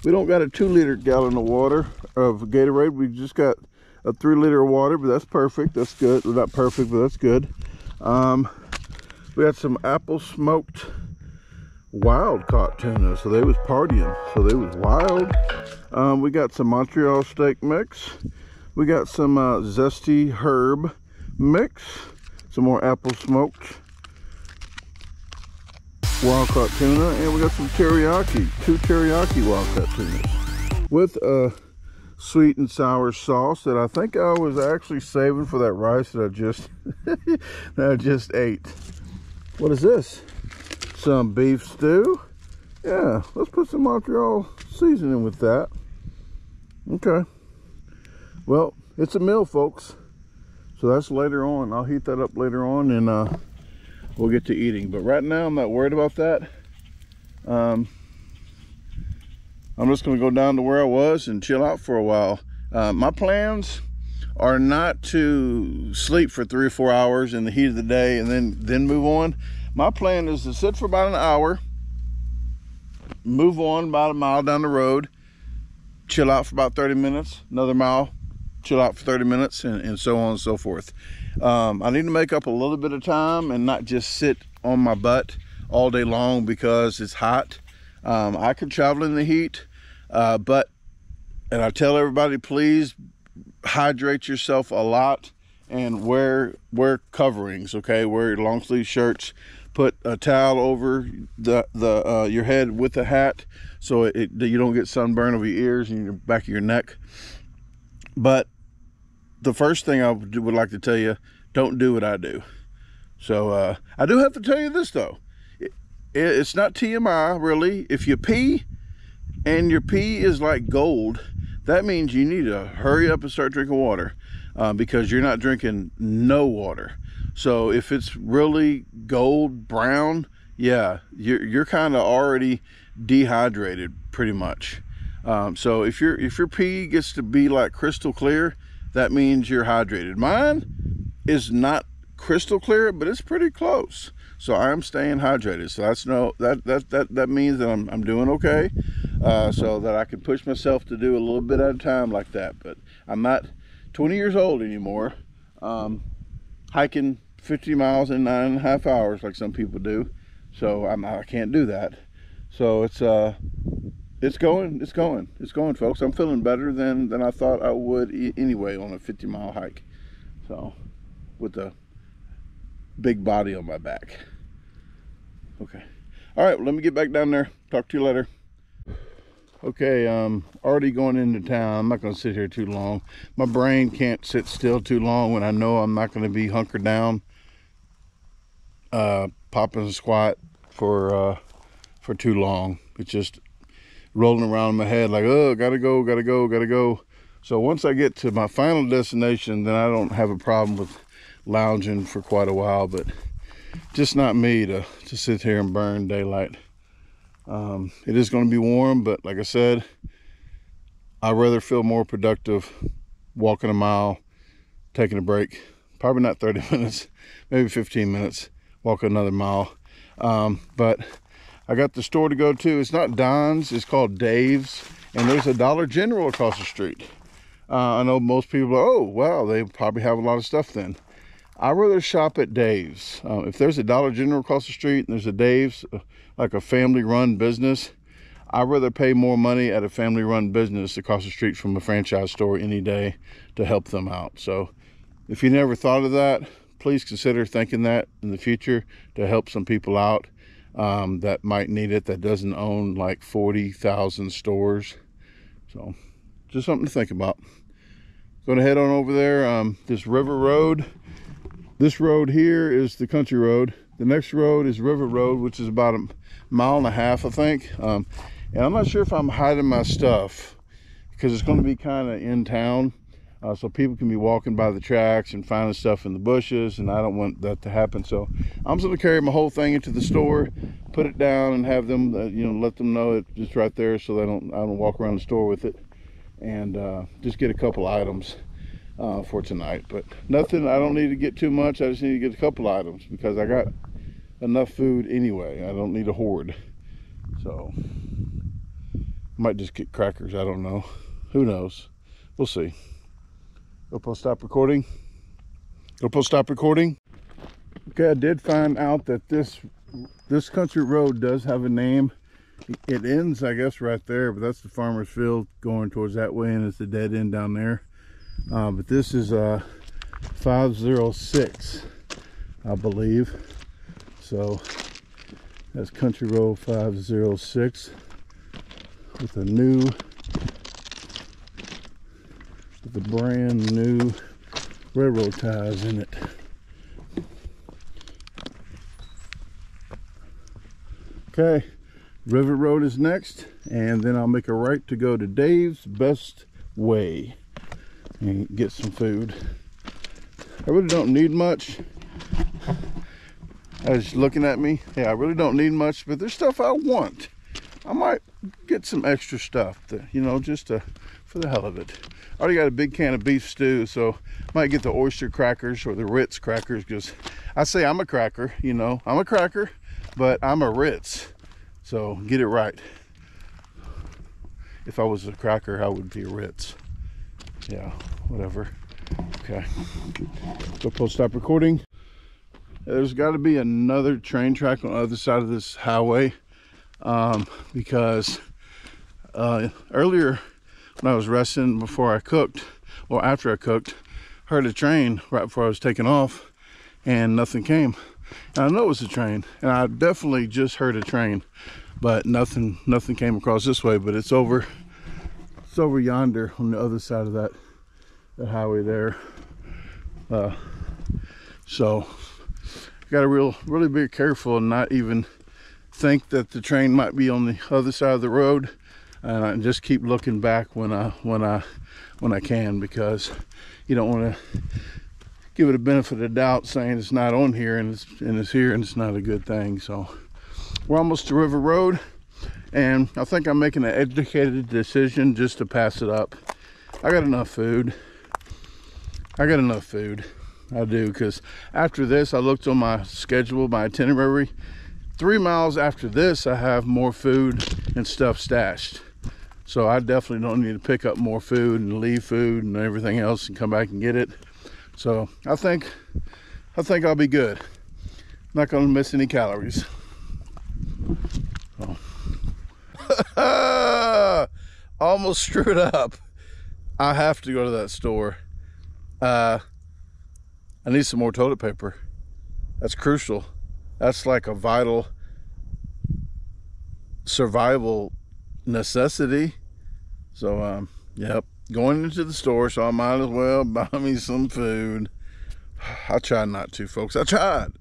we don't got a 2-liter gallon of water of Gatorade. We just got a 3-liter of water, but that's perfect. That's good. Well, not perfect, but that's good. We had some apple smoked wild caught tuna, so they was partying, so they was wild. We got some Montreal steak mix. We got some zesty herb mix, some more apple smoked wild caught tuna, and we got some teriyaki, 2 teriyaki wild caught tunas with a sweet and sour sauce that I think I was actually saving for that rice that I just ate. What is this? Some beef stew. Yeah, let's put some Montreal seasoning with that. Okay. Well, it's a meal, folks. So that's later on. I'll heat that up later on, and we'll get to eating. But right now, I'm not worried about that. I'm just going to go down to where I was and chill out for a while. My plans are not to sleep for 3 or 4 hours in the heat of the day and then move on. My plan is to sit for about an hour, move on about a mile down the road, chill out for about 30 minutes, another mile, chill out for 30 minutes, and so on and so forth. I need to make up a little bit of time and not just sit on my butt all day long because it's hot. I can travel in the heat, and I tell everybody, please hydrate yourself a lot and wear coverings, okay? Wear long sleeve shirts. Put a towel over your head with a hat so you don't get sunburn over your ears and your back of your neck. But the first thing I would like to tell you, don't do what I do. So I do have to tell you this though. It's not TMI really. If you pee and your pee is like gold, that means you need to hurry up and start drinking water because you're not drinking no water. So if it's really gold brown, yeah, you're kind of already dehydrated pretty much. So if your pee gets to be like crystal clear, that means you're hydrated. Mine is not crystal clear, but it's pretty close. So I'm staying hydrated. So that means that I'm doing okay. So that I can push myself to do a little bit at a time like that. But I'm not 20 years old anymore. Hiking 50 miles in 9.5 hours like some people do. So I can't do that. So it's going, folks. I'm feeling better than I thought I would anyway on a 50-mile hike. So with a big body on my back. Okay. All right, well, let me get back down there. Talk to you later. Okay, already going into town. I'm not going to sit here too long. My brain can't sit still too long when I know I'm not going to be hunkered down, popping a squat for too long. It's just rolling around in my head like, oh, gotta go. So once I get to my final destination, then I don't have a problem with lounging for quite a while, but just not me to sit here and burn daylight. It is going to be warm, but like I said, I'd rather feel more productive walking a mile, taking a break, probably not 30 minutes, maybe 15 minutes, walk another mile. But I got the store to go to. It's not Don's, it's called Dave's, and there's a Dollar General across the street. I know most people are, oh, wow, they probably have a lot of stuff then. I'd rather shop at Dave's. If there's a Dollar General across the street and there's a Dave's, like a family-run business, I'd rather pay more money at a family-run business across the street from a franchise store any day to help them out. So if you never thought of that, please consider thinking that in the future to help some people out that might need it, that doesn't own like 40,000 stores. So just something to think about. Going to head on over there. This River Road. This road here is the country road. The next road is River Road, which is about 1.5 miles, I think. And I'm not sure if I'm hiding my stuff because it's going to be kind of in town. So people can be walking by the tracks and finding stuff in the bushes, and I don't want that to happen. So I'm just going to carry my whole thing into the store, put it down, and have them, let them know it's right there, so I don't walk around the store with it, and just get a couple items for tonight. But nothing, I don't need to get too much. I just need to get a couple items because I got enough food anyway. I don't need a hoard. So might just get crackers. I don't know. Who knows? We'll see. GoPro stop recording. GoPro stop recording. Okay, I did find out that this country road does have a name. It ends, I guess, right there, but that's the farmer's field going towards that way, and it's a dead end down there. But this is 506, I believe. So that's Country Road 506 with the brand new railroad ties in it. Okay, River Road is next, and then I'll make a right to go to Dave's Best Way and get some food. I really don't need much. I was looking at me. Yeah, I really don't need much, but there's stuff I want. I might get some extra stuff, just for the hell of it. I already got a big can of beef stew, so I might get the oyster crackers or the Ritz crackers, because I say I'm a cracker, I'm a cracker, but I'm a Ritz. So get it right. If I was a cracker, I would be a Ritz. Yeah, whatever. Okay. Go stop recording. There's got to be another train track on the other side of this highway, because earlier when I was resting before I cooked, or after I cooked, heard a train right before I was taking off, and nothing came. And I know it was a train, and I definitely just heard a train, but nothing came across this way. But it's over yonder on the other side of that highway there. So gotta really be careful and not even think that the train might be on the other side of the road, and I just keep looking back when I can, because you don't want to give it a benefit of doubt saying it's not on here and it's here, and it's not a good thing. So we're almost to River Road, and I think I'm making an educated decision just to pass it up. I got enough food. I do, because after this, I looked on my schedule, my itinerary. 3 miles after this, I have more food and stuff stashed. So I definitely don't need to pick up more food and leave food and everything else and come back and get it. So I think I'll be good. Not gonna miss any calories. Oh. Almost screwed up. I have to go to that store. I need some more toilet paper. That's crucial. That's like a vital survival necessity. So yep, going into the store, so I might as well buy me some food. I tried not to, folks. I tried.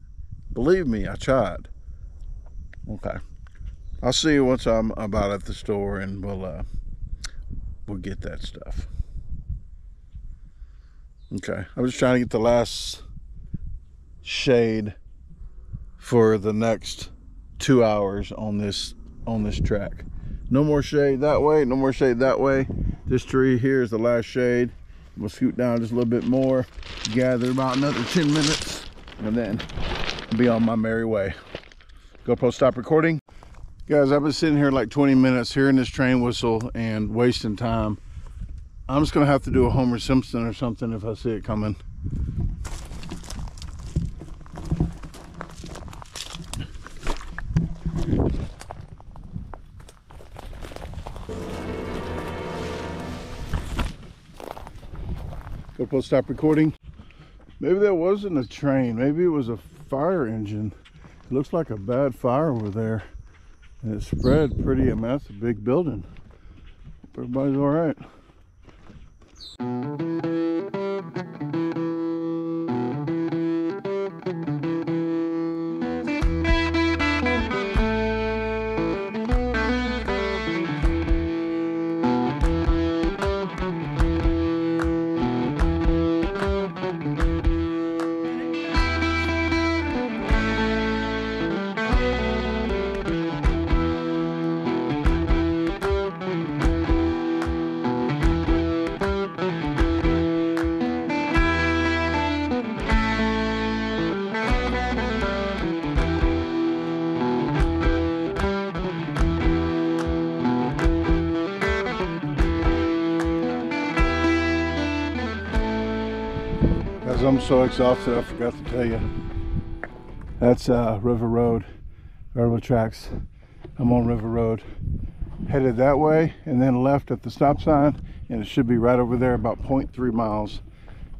Believe me, I tried. Okay, I'll see you once I'm about at the store, and we'll get that stuff. Okay, I was trying to get the last shade for the next 2 hours on this track. No more shade that way, no more shade that way. This tree here is the last shade. We'll scoot down just a little bit more, gather about another 10 minutes, and then I'll be on my merry way. GoPro stop recording. Guys, I've been sitting here like 20 minutes hearing this train whistle and wasting time. I'm just gonna have to do a Homer Simpson or something if I see it coming. GoPro stop recording. Maybe that wasn't a train. Maybe it was a fire engine. It looks like a bad fire over there, and it spread pretty. I mean, that's a big building. Hope everybody's all right. I'm so exhausted, I forgot to tell you. That's River Road, railroad tracks. I'm on River Road. Headed that way and then left at the stop sign, and it should be right over there, about 0.3 miles.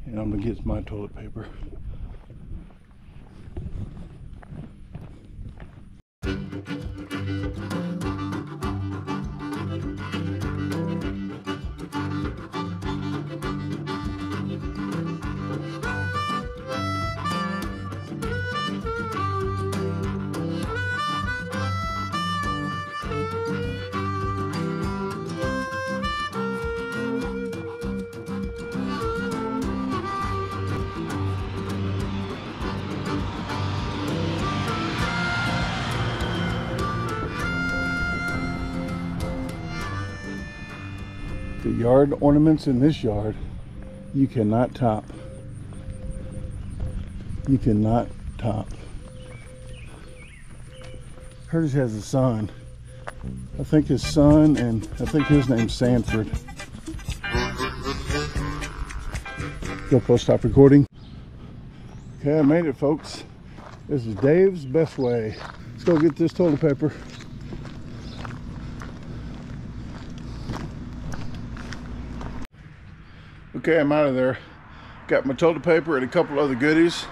And I'm gonna get my toilet paper. The yard ornaments in this yard, you cannot top. You cannot top. Hers has a son. I think his son, and I think his name's Sanford. GoPro stop recording. Okay, I made it, folks. This is Dave's Best Way. Let's go get this toilet paper. Okay, I'm out of there. Got my toilet paper and a couple other goodies.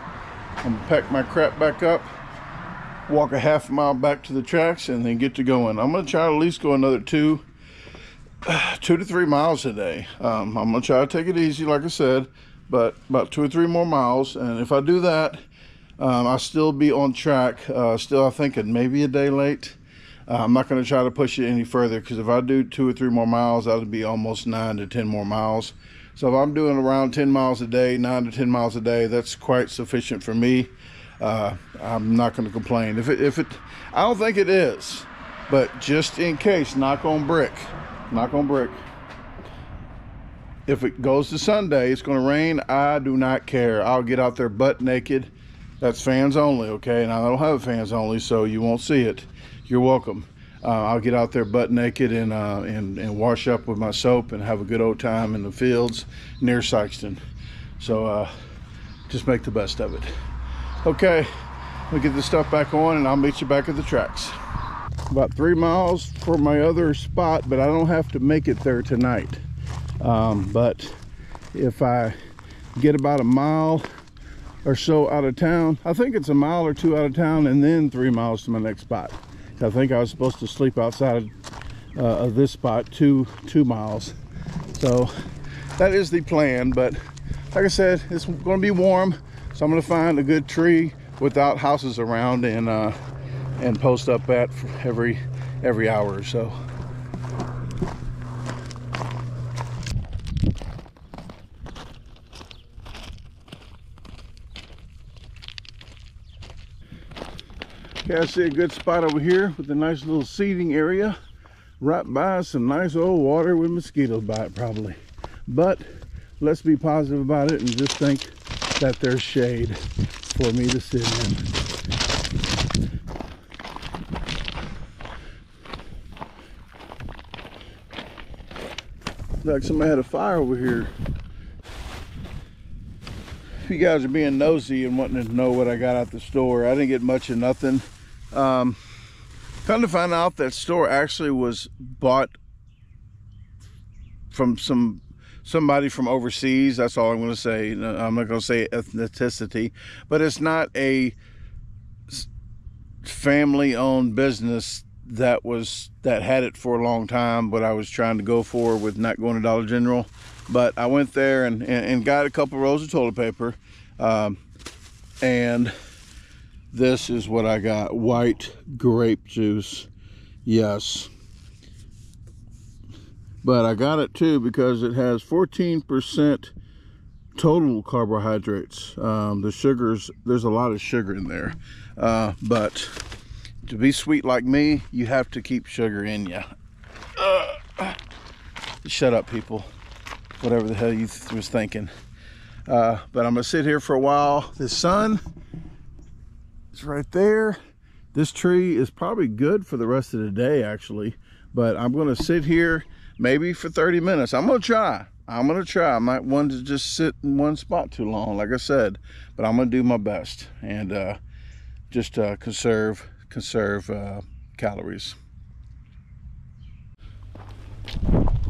I'm gonna pack my crap back up, walk a half mile back to the tracks, and then get to going. I'm gonna try to at least go another 2 to 3 miles a day. I'm gonna try to take it easy, like I said, but about 2 or 3 more miles. And if I do that, I'll still be on track. Still, I think maybe a day late. I'm not gonna try to push it any further, because if I do 2 or 3 more miles, that'll be almost 9 to 10 more miles. So if I'm doing around 10 miles a day, 9 to 10 miles a day, that's quite sufficient for me. I'm not going to complain. If it, I don't think it is, but just in case, knock on brick. If it goes to Sunday, it's going to rain. I do not care. I'll get out there butt naked. That's fans only, okay? And I don't have fans only, so you won't see it. You're welcome. I'll get out there butt naked and wash up with my soap and have a good old time in the fields near Sikeston. So just make the best of it. Okay, we'll get this stuff back on and I'll meet you back at the tracks. About 3 miles for my other spot, but I don't have to make it there tonight. But if I get about a mile or so out of town, I think it's a mile or 2 out of town, and then 3 miles to my next spot. I think I was supposed to sleep outside of this spot 2 miles. So that is the plan, but like I said, it's going to be warm, so I'm going to find a good tree without houses around and post up at every hour or so. Okay, I see a good spot over here with a nice little seating area right by some nice old water with mosquitoes by it probably. But let's be positive about it and just think that there's shade for me to sit in. Like somebody had a fire over here. If you guys are being nosy and wanting to know what I got out the store, I didn't get much of nothing. Come to find out, that store actually was bought from somebody from overseas. That's all I'm going to say. I'm not going to say ethnicity, but it's not a family-owned business that had it for a long time. What I was trying to go for with not going to Dollar General. But I went there and got a couple rolls of toilet paper, and this is what I got: white grape juice. Yes, but I got it too because it has 14% total carbohydrates. The sugars, there's a lot of sugar in there, but to be sweet like me, you have to keep sugar in you. Shut up, people. Whatever the hell you was thinking. But I'm gonna sit here for a while. The sun is right there. This tree is probably good for the rest of the day, actually. But I'm gonna sit here maybe for 30 minutes. I'm gonna try. I might want to just sit in one spot too long, like I said. But I'm gonna do my best and just conserve calories.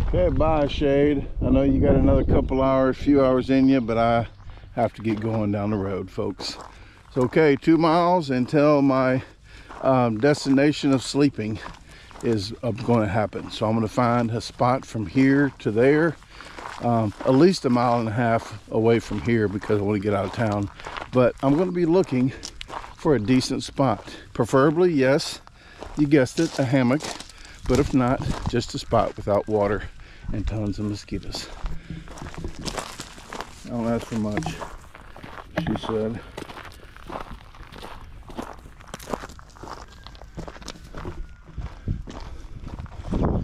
Okay, bye shade. I know you got another few hours in you, but I have to get going down the road, folks. So okay, 2 miles until my destination of sleeping is going to happen. So I'm going to find a spot from here to there, at least 1.5 miles away from here, because I want to get out of town. But I'm going to be looking for a decent spot, preferably, yes, you guessed it, a hammock. But if not, just a spot without water and tons of mosquitoes. Don't ask for much, she said.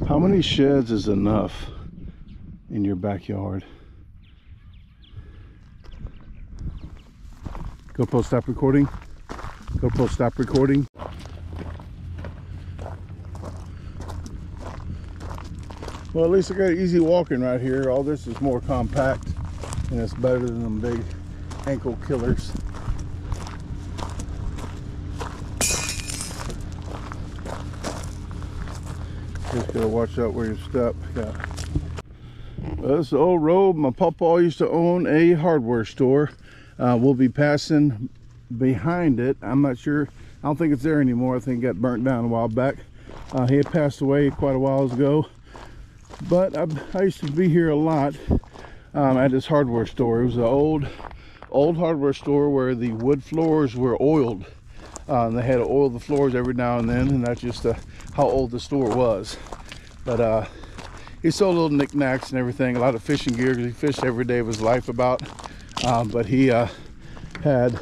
How many sheds is enough in your backyard? GoPro stop recording. GoPro stop recording. Well, at least I got easy walking right here. All this is more compact. and it's better than them big ankle killers. Just gotta watch out where you step. Yeah. Well, this is the old road. My papa used to own a hardware store. We'll be passing behind it. I'm not sure. I don't think it's there anymore. I think it got burnt down a while back. He had passed away quite a while ago. But I used to be here a lot at this hardware store. It was an old hardware store where the wood floors were oiled. They had to oil the floors every now and then, and that's just how old the store was. But he sold little knickknacks and everything, a lot of fishing gear, because he fished every day of his life about. But he had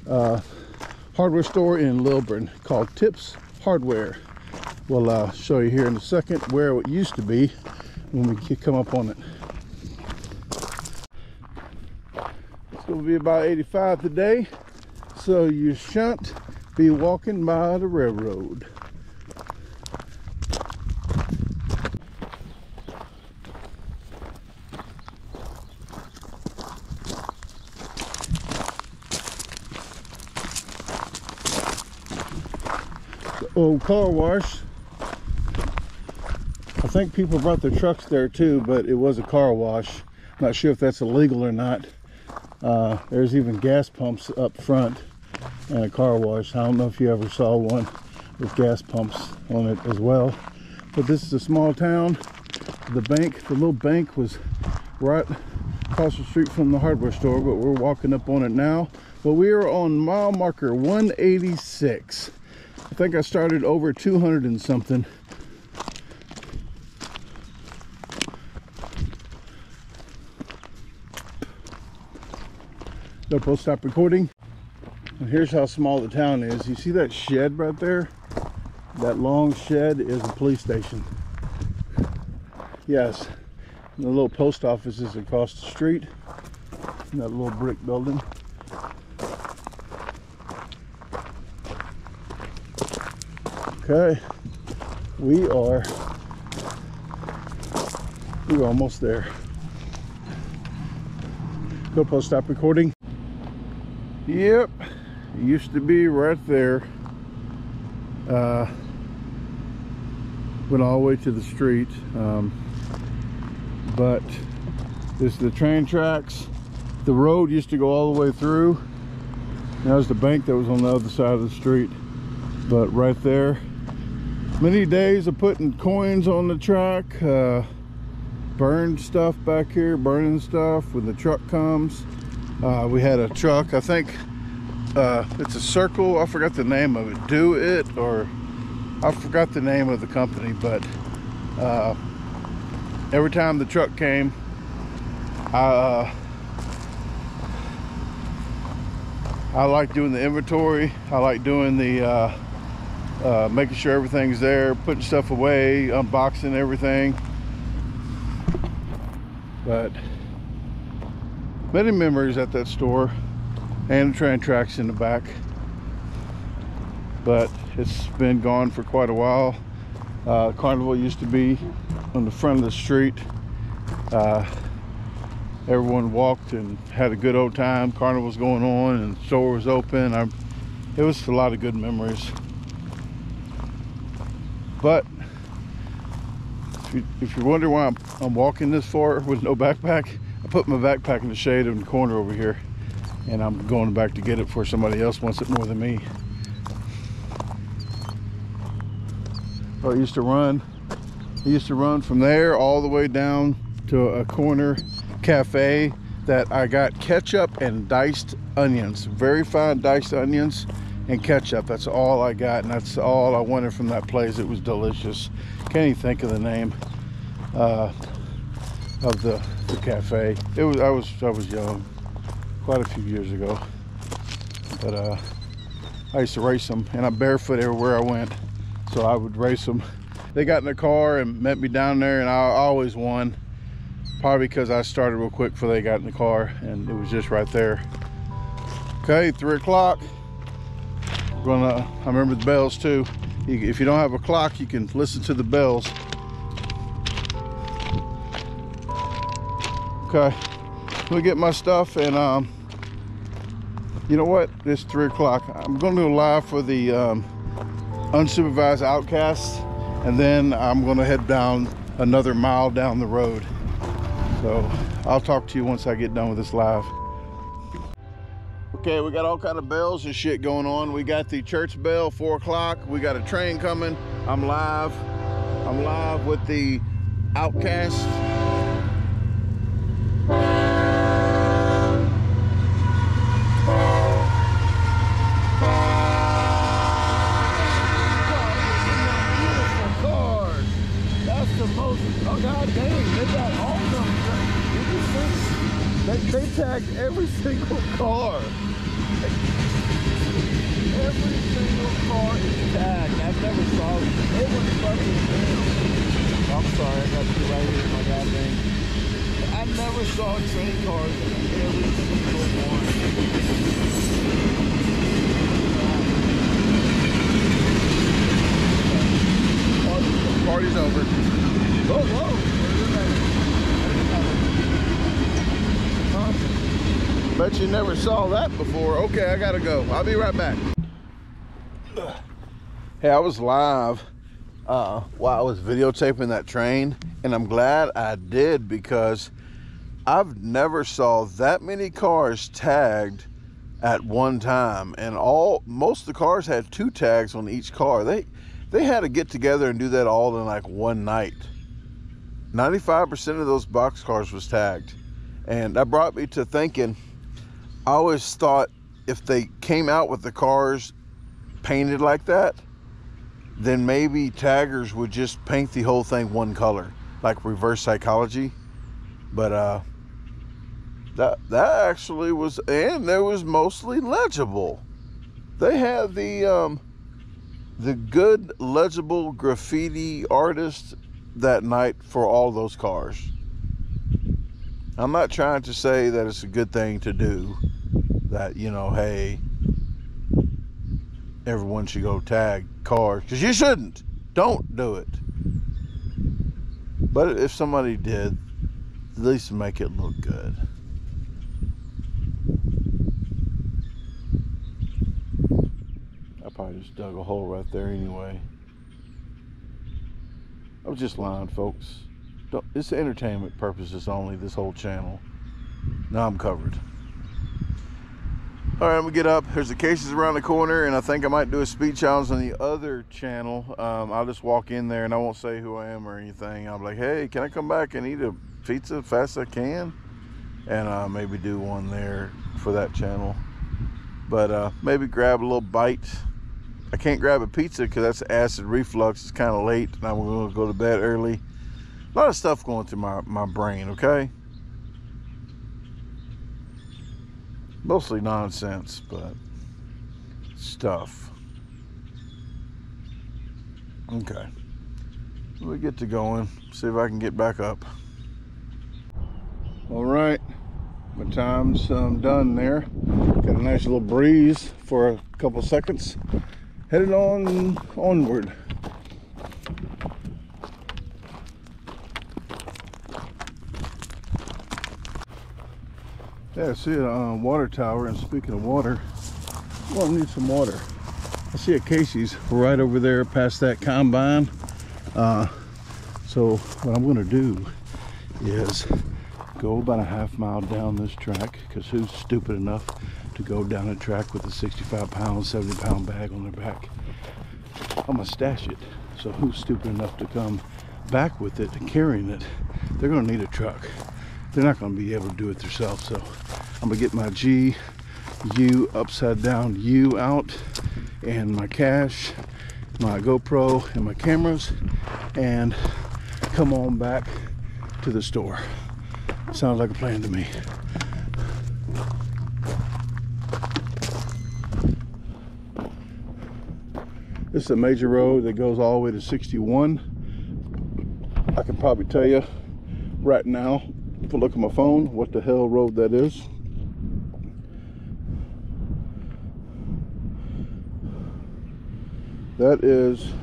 a hardware store in Lilbourn called Tips Hardware. We'll show you here in a second where it used to be when we come up on it. It's going to be about 85 today, so you shan't be walking by the railroad. The old car wash. I think people brought their trucks there too, but it was a car wash. I'm not sure if that's illegal or not. There's even gas pumps up front and a car wash. I don't know if you ever saw one with gas pumps on it as well. But this is a small town. The little bank was right across the street from the hardware store, but we're walking up on it now. But we are on mile marker 186. I think I started over 200 and something. We'll stop recording. And here's how small the town is. You see that shed right there? That long shed is a police station. Yes. And the little post office is across the street. And that little brick building. Okay. We're almost there. GoPro stop recording. Yep, it used to be right there. Went all the way to the street. But this is the train tracks. The road used to go all the way through. That was the bank that was on the other side of the street. But right there, many days of putting coins on the track, burned stuff back here, burning stuff when the truck comes. We had a truck, I think it's a Circle, I forgot the name of it, Do It, or I forgot the name of the company, but every time the truck came, I like doing the inventory. I like doing the making sure everything's there, putting stuff away, unboxing everything. But many memories at that store, and the train tracks in the back. But it's been gone for quite a while. Carnival used to be on the front of the street. Everyone walked and had a good old time. Carnival was going on and the store was open. It was a lot of good memories. But if you're wondering why I'm walking this far with no backpack, I put my backpack in the shade in the corner over here, and I'm going back to get it before somebody else wants it more than me. Oh, it used to run from there all the way down to a corner cafe that I got ketchup and diced onions, very fine diced onions and ketchup. That's all I got, and that's all I wanted from that place. It was delicious. Can't even think of the name of the cafe. I was young, quite a few years ago, but I used to race them, and I'm barefoot everywhere I went, so I would race them. They got in the car and met me down there, and I always won, probably because I started real quick before they got in the car, and it was just right there. Okay, 3 o'clock. I remember the bells too. If you don't have a clock, you can listen to the bells. Okay, Let me get my stuff, and you know what? It's 3 o'clock. I'm going to go live for the unsupervised outcasts, and then I'm going to head down another mile down the road. So I'll talk to you once I get done with this live. Okay, we got all kind of bells and shit going on. We got the church bell, 4 o'clock. We got a train coming. I'm live with the outcasts. Oh god dang, they got all of them. They tagged every single car. Every single car is tagged. I've never saw it. It was fucking real. I'm sorry, I got you right here in my goddamn. I never saw train cars in every single one. Party's over. Oh, whoa! Huh? Bet you never saw that before. Okay, I gotta go. I'll be right back. Hey, I was live while I was videotaping that train, and I'm glad I did because I've never saw that many cars tagged at one time, and most of the cars had 2 tags on each car. They had to get together and do that all in like one night. 95% of those box cars was tagged, and that brought me to thinking, I always thought if they came out with the cars painted like that, then maybe taggers would just paint the whole thing one color, like reverse psychology. But that actually was, and it was mostly legible. They had the good legible graffiti artist that night for all those cars. I'm not trying to say that it's a good thing to do, that, you know, hey, everyone should go tag cars, because you shouldn't. Don't do it. But if somebody did, at least make it look good. I probably just dug a hole right there anyway. I was just lying, folks. It's entertainment purposes only, this whole channel. Now I'm covered. All right, I'm gonna get up. There's the cases around the corner, and I think I might do a speed challenge on the other channel. I'll just walk in there and I won't say who I am or anything. I'll be like, hey, can I come back and eat a pizza as fast as I can? And maybe do one there for that channel. But maybe grab a little bite. I can't grab a pizza because that's acid reflux. It's kind of late and I'm going to go to bed early. A lot of stuff going through my brain, okay? Mostly nonsense, but stuff. Okay. We get to going. See if I can get back up. All right. My time's done there. Got a nice little breeze for a couple seconds. Headed onward. Yeah, I see a water tower, and speaking of water, well, I need some water. I see a Casey's right over there past that combine. So what I'm gonna do is go about a half mile down this track, because who's stupid enough to go down a track with a 65-pound, 70-pound bag on their back? I'm gonna stash it. So who's stupid enough to come back with it and carrying it? They're gonna need a truck. They're not gonna be able to do it themselves. So I'm gonna get my GU upside down U out, and my cash, my GoPro, and my cameras, and come on back to the store. Sounds like a plan to me. This is a major road that goes all the way to 61. I can probably tell you right now, if I look at my phone, what the hell road that is. That is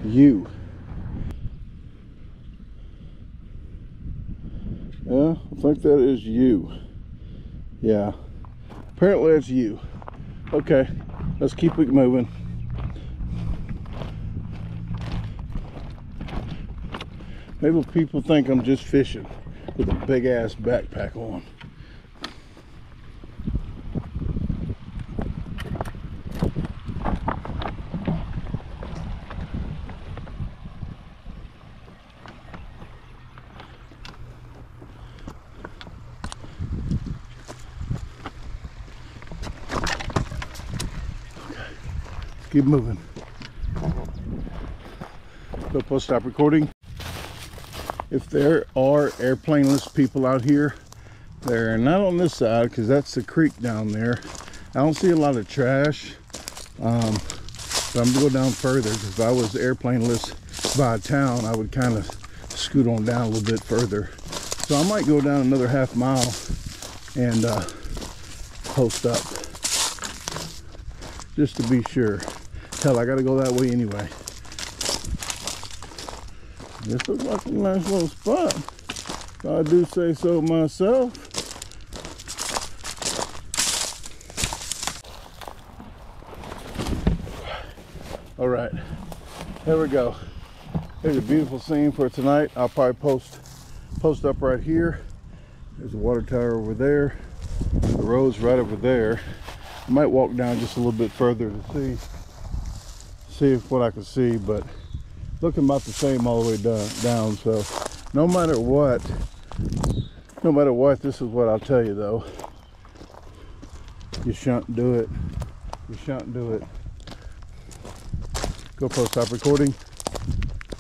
U. Yeah, I think that is you. Yeah, apparently it's you. Okay, let's keep it moving. Maybe people think I'm just fishing with a big ass backpack on. Keep moving. So stop recording. If there are airplaneless people out here, they're not on this side because that's the creek down there. I don't see a lot of trash, but I'm gonna go down further because if I was airplaneless by town, I would kind of scoot on down a little bit further. So I might go down another half mile and post up just to be sure. Hell, I gotta go that way anyway. This looks like a nice little spot, if I do say so myself. All right, there we go. There's a beautiful scene for tonight. I'll probably post up right here. There's a water tower over there. The road's right over there. I might walk down just a little bit further to see what I can see, but looking about the same all the way down. So no matter what, this is what I'll tell you though. You shan't do it. You shan't do it. GoPro, stop recording.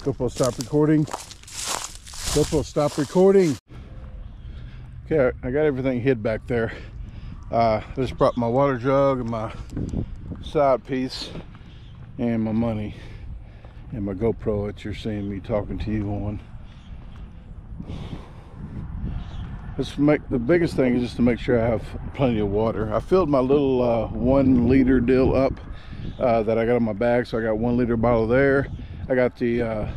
GoPro, stop recording. GoPro, stop recording. Okay, I got everything hid back there. I just brought my water jug and my side piece and my money and my GoPro that you're seeing me talking to you on. The biggest thing is just to make sure I have plenty of water. I filled my little 1 liter deal up that I got in my bag, so I got 1 liter bottle there. I got the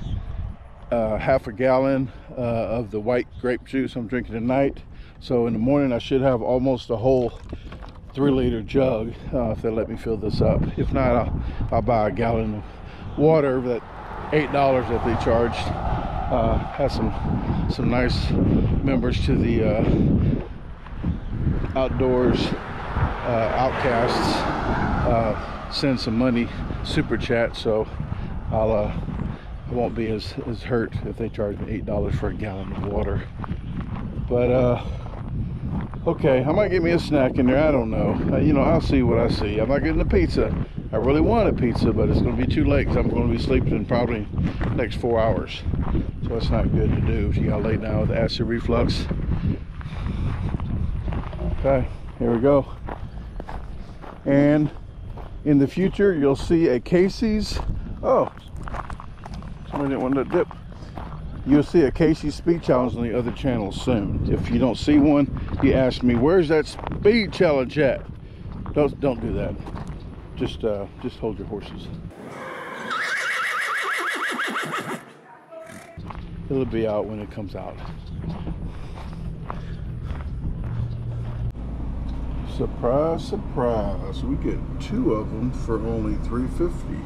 half a gallon of the white grape juice I'm drinking tonight. So in the morning I should have almost a whole 3 liter jug if they let me fill this up. If not, I'll buy a gallon of water that $8 that they charged. Has some nice members to the outdoors outcasts send some money super chat, so I won't be as hurt if they charge me $8 for a gallon of water. But okay, I might get me a snack in there. I don't know. You know, I'll see what I see. I'm not getting a pizza. I really want a pizza, but it's going to be too late because I'm going to be sleeping in probably the next 4 hours. So it's not good to do if you got to lay down with acid reflux. Okay, here we go. And in the future, you'll see a Casey's. Oh, somebody didn't want that dip. You'll see a Casey's speed challenge on the other channel soon. If you don't see one, you ask me, where's that speed challenge at? Don't do that. Just hold your horses. It'll be out when it comes out. Surprise, surprise. We get 2 of them for only $3.50.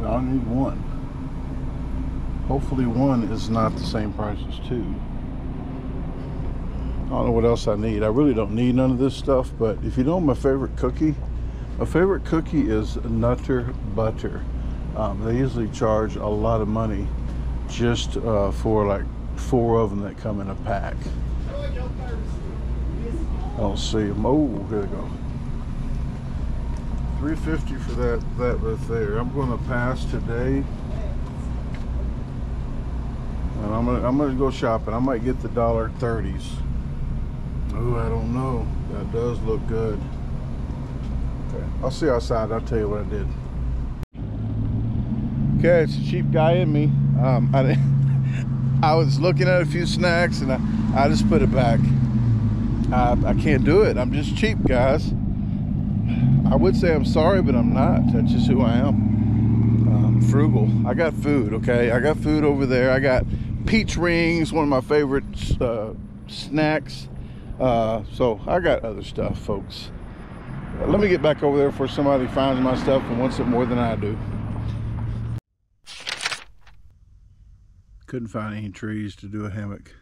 Now I need 1. Hopefully 1 is not the same price as 2. I don't know what else I need. I really don't need none of this stuff, but if you know my favorite cookie is Nutter Butter. They usually charge a lot of money just for like 4 of them that come in a pack. I don't see them. Oh, here they go. $3.50 for that right there. I'm going to pass today, and I'm gonna go shopping. I might get the $1.30s. Oh, I don't know. That does look good. Okay, I'll see you outside. I'll tell you what I did. Okay, it's a cheap guy in me. I was looking at a few snacks and I just put it back. I can't do it. I'm just cheap, guys. I would say I'm sorry, but I'm not. That's just who I am. Frugal. I got food, okay? I got food over there. I got peach rings, one of my favorite snacks. So I got other stuff, folks. Let me get back over there before somebody finds my stuff and wants it more than I do. Couldn't find any trees to do a hammock.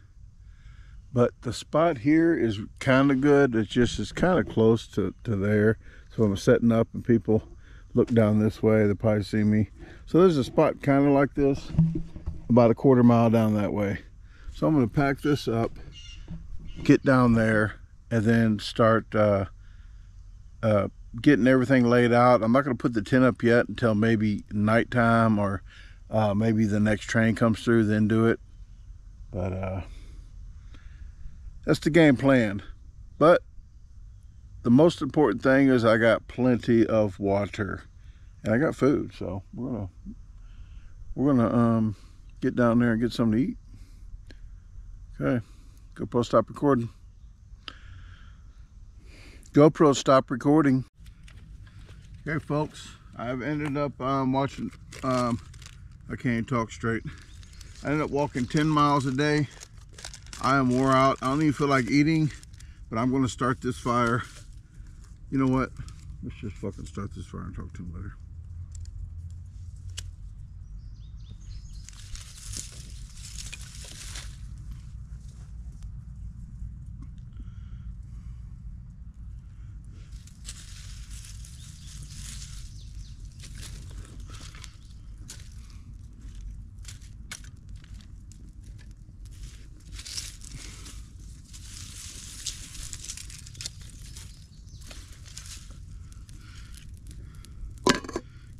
But the spot here is kind of good. It's kind of close to there. So I'm setting up and people look down this way, they'll probably see me. So there's a spot kind of like this, about a quarter mile down that way. So I'm gonna pack this up, get down there, and then start getting everything laid out. I'm not gonna put the tent up yet until maybe nighttime, or maybe the next train comes through, then do it. But that's the game plan. But the most important thing is I got plenty of water and I got food, so we're gonna get down there and get something to eat. Okay, GoPro stop recording. GoPro stop recording. Okay, folks, I've ended up watching. I can't talk straight. I ended up walking 10 miles a day. I am wore out. I don't even feel like eating, but I'm gonna start this fire. You know what? Let's just fucking start this fire and talk to him later.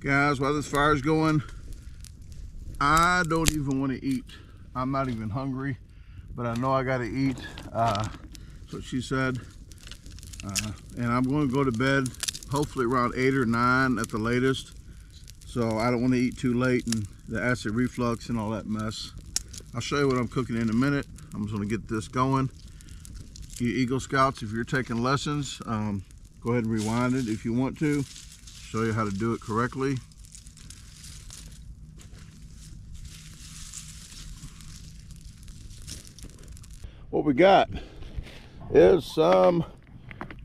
Guys, while this fire's going, I don't even want to eat. I'm not even hungry, but I know I got to eat. That's what she said. And I'm going to go to bed hopefully around 8 or 9 at the latest. So I don't want to eat too late and the acid reflux and all that mess. I'll show you what I'm cooking in a minute. I'm just going to get this going. You Eagle Scouts, if you're taking lessons, go ahead and rewind it if you want to. Show you how to do it correctly. What we got is some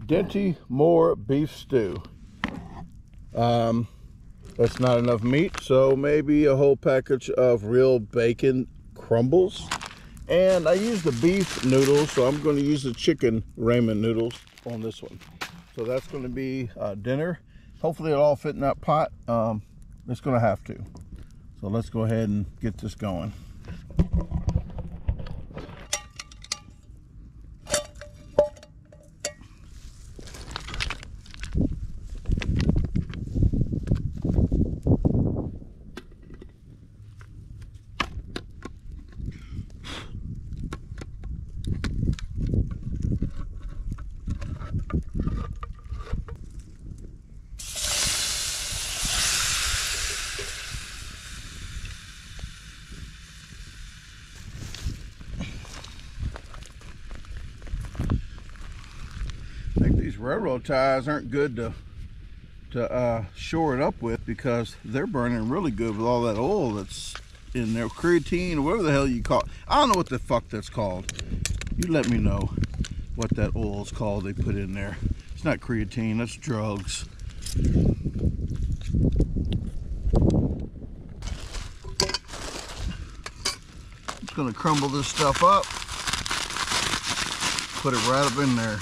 Dinty Moore beef stew. That's not enough meat, so maybe a whole package of real bacon crumbles. And I used the beef noodles, so I'm going to use the chicken ramen noodles on this one. So that's going to be dinner. Hopefully it'll all fit in that pot. It's going to have to. So let's go ahead and get this going. Railroad ties aren't good to shore it up with, because they're burning really good with all that oil that's in there, creatine or whatever the hell you call it. I don't know what the fuck that's called. You let me know what that oil is called they put in there. It's not creatine, that's drugs. I'm just gonna crumble this stuff up, put it right up in there.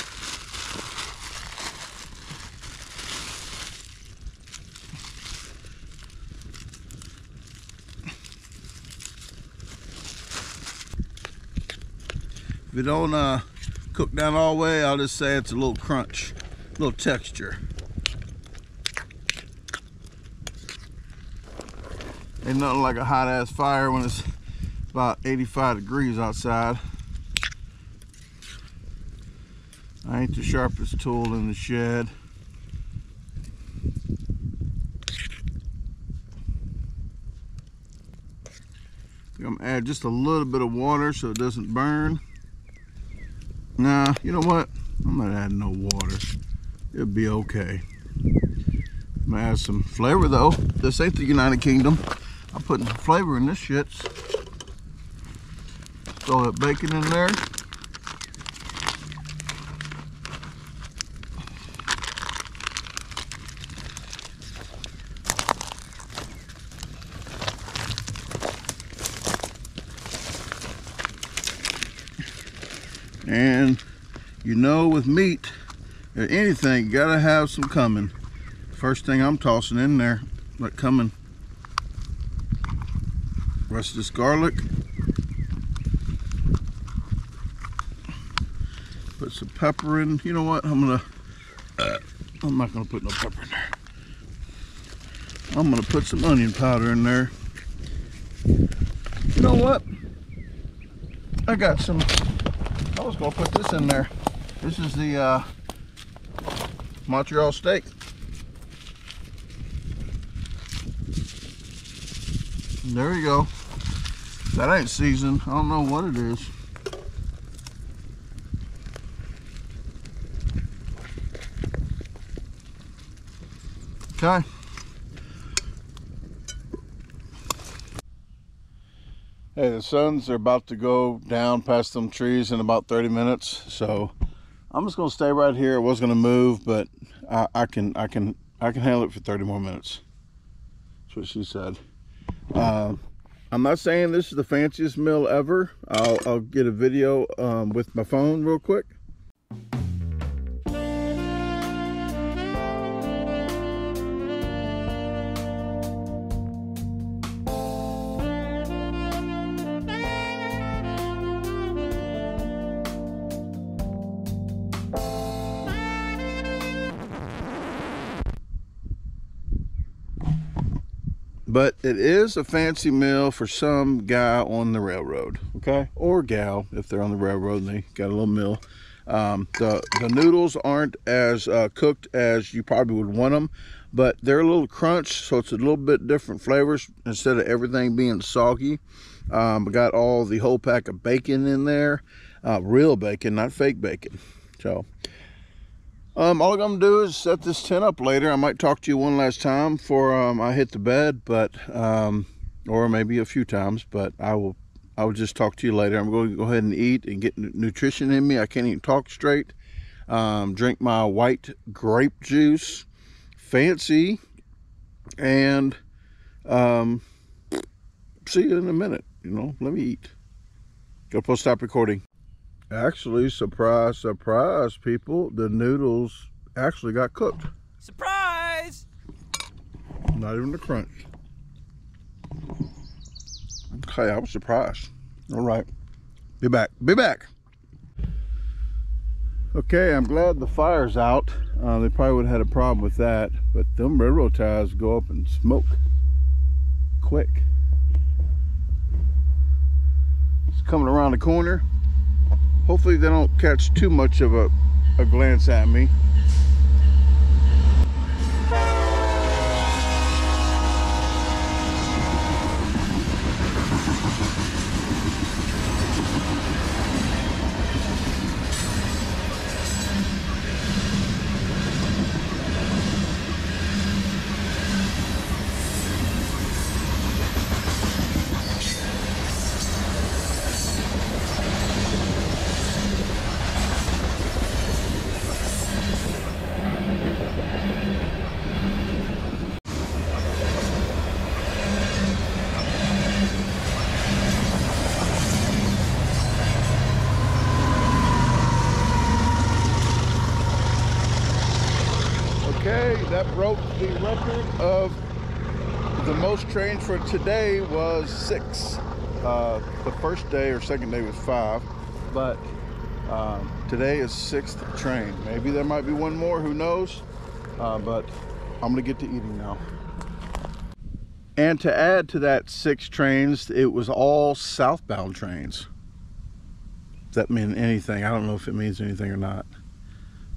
If it don't cook down all the way, I'll just say it's a little crunch, a little texture. Ain't nothing like a hot ass fire when it's about 85 degrees outside. I ain't the sharpest tool in the shed. I'm gonna add just a little bit of water so it doesn't burn. Nah, you know what? I'm not adding no water. It'll be okay. I'm gonna add some flavor though. This ain't the United Kingdom. I'm putting some flavor in this shit. Throw that bacon in there. And you know, with meat or anything, you gotta have some cumin. First thing I'm tossing in there, like cumin. Rest of this garlic. Put some pepper in. You know what? I'm not gonna put no pepper in there. I'm gonna put some onion powder in there. You know what? I got some. I was gonna put this in there. This is the Montreal steak. There you go. That ain't seasoned. I don't know what it is. Okay. Hey, the suns are about to go down past them trees in about 30 minutes, so I'm just gonna stay right here. I was gonna move, but I can handle it for 30 more minutes. That's what she said. I'm not saying this is the fanciest meal ever. I'll get a video with my phone real quick. But it is a fancy meal for some guy on the railroad, okay? Or gal, if they're on the railroad and they got a little meal. The noodles aren't as cooked as you probably would want them, but they're a little crunch, so it's a little bit different flavors instead of everything being soggy. We got all the whole pack of bacon in there, real bacon, not fake bacon. So all I'm gonna do is set this tent up later. I might talk to you one last time before I hit the bed, but or maybe a few times, but I will just talk to you later. I'm going to go ahead and eat and get nutrition in me. I can't even talk straight. Drink my white grape juice, fancy, and see you in a minute. You know, let me eat. Go stop recording. Actually, surprise, surprise, people, the noodles actually got cooked. Surprise! Not even the crunch. Okay, I was surprised. All right, be back. Okay, I'm glad the fire's out. They probably would have had a problem with that, but them railroad ties go up and smoke quick. It's coming around the corner. Hopefully they don't catch too much of a glance at me. Okay, that broke the record of the most trains for today was 6. The first day or second day was 5, but today is 6th train. Maybe there might be one more, who knows? But I'm gonna get to eating now. And to add to that 6 trains, it was all southbound trains. Does that mean anything? I don't know if it means anything or not.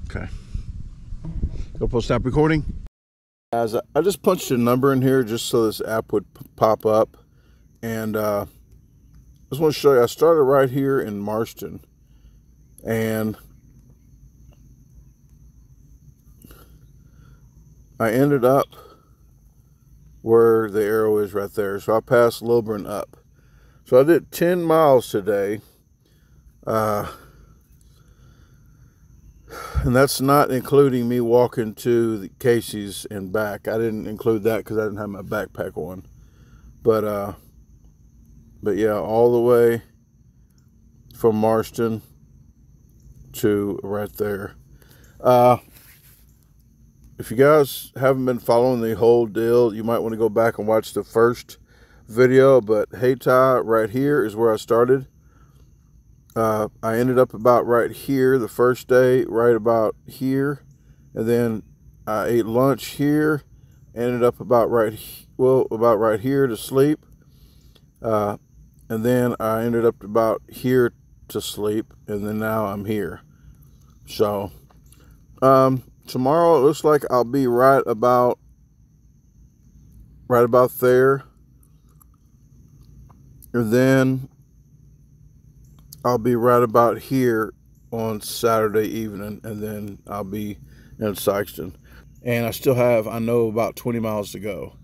Okay. Go stop recording. As I just punched a number in here just so this app would pop up, and I just want to show you. I started right here in Marston, and I ended up where the arrow is right there. So I passed Lilbourn up. So I did 10 miles today. And that's not including me walking to the Casey's and back. I didn't include that because I didn't have my backpack on. But yeah, all the way from Marston to right there. If you guys haven't been following the whole deal, you might want to go back and watch the first video. But Haiti right here is where I started. I ended up about right here the first day, right about here, and then I ate lunch here. Ended up about right here to sleep, and then I ended up about here to sleep, and then now I'm here. So tomorrow it looks like I'll be right about there, and then I'll be right about here on Saturday evening, and then I'll be in Sikeston. And I still have, I know, about 20 miles to go.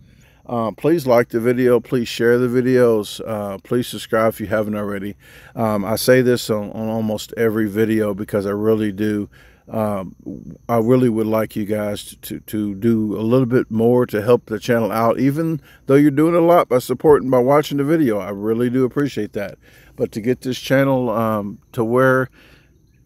Please like the video. Please share the videos. Please subscribe if you haven't already. I say this on almost every video because I really do. I really would like you guys to do a little bit more to help the channel out, even though you're doing a lot by supporting, by watching the video. I really do appreciate that. But to get this channel to where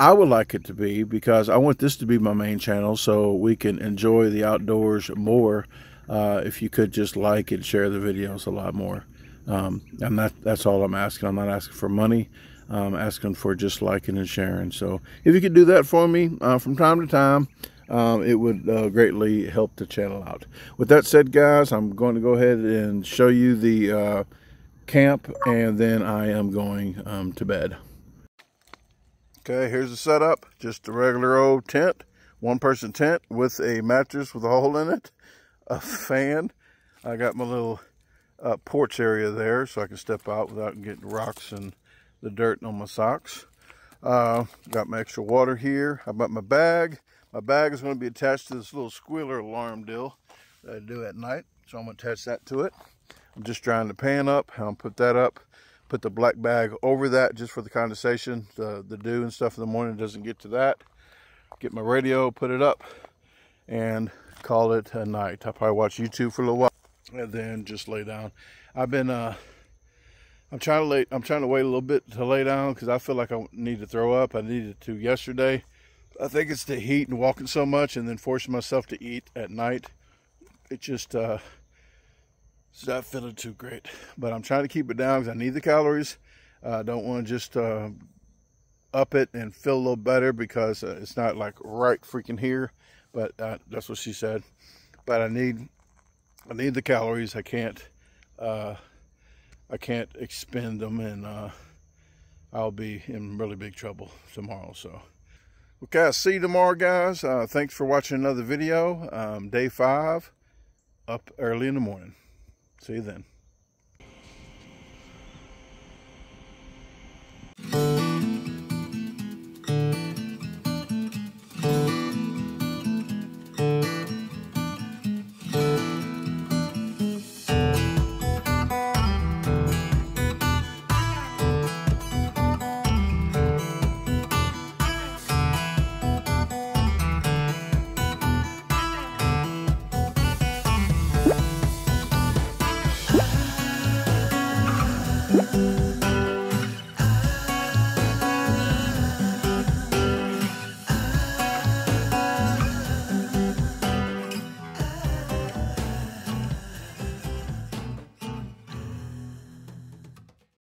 I would like it to be, because I want this to be my main channel so we can enjoy the outdoors more, if you could just like and share the videos a lot more. And that's all I'm asking. I'm not asking for money. I'm asking for just liking and sharing. So if you could do that for me from time to time, it would greatly help the channel out. With that said, guys, I'm going to go ahead and show you the camp, and then I am going to bed. Okay, here's the setup. Just a regular old tent, one-person tent with a mattress with a hole in it, a fan. I got my little porch area there so I can step out without getting rocks and the dirt on my socks. Got my extra water here. How about my bag? My bag is going to be attached to this little squealer alarm deal that I do at night, so I'm going to attach that to it. I'm just drying the pan up. I'll put that up. Put the black bag over that just for the condensation, the dew and stuff in the morning doesn't get to that. Get my radio, put it up, and call it a night. I'll probably watch YouTube for a little while and then just lay down. I've been I'm trying to wait a little bit to lay down because I feel like I need to throw up. I needed to yesterday. I think it's the heat and walking so much and then forcing myself to eat at night. It just it's not feeling too great, but I'm trying to keep it down because I need the calories. I don't want to just up it and feel a little better because it's not like right freaking here, but that's what she said. But I need the calories. I can't expend them, and I'll be in really big trouble tomorrow. So okay, I'll see you tomorrow, guys. Thanks for watching another video. Day 5, up early in the morning. See you then.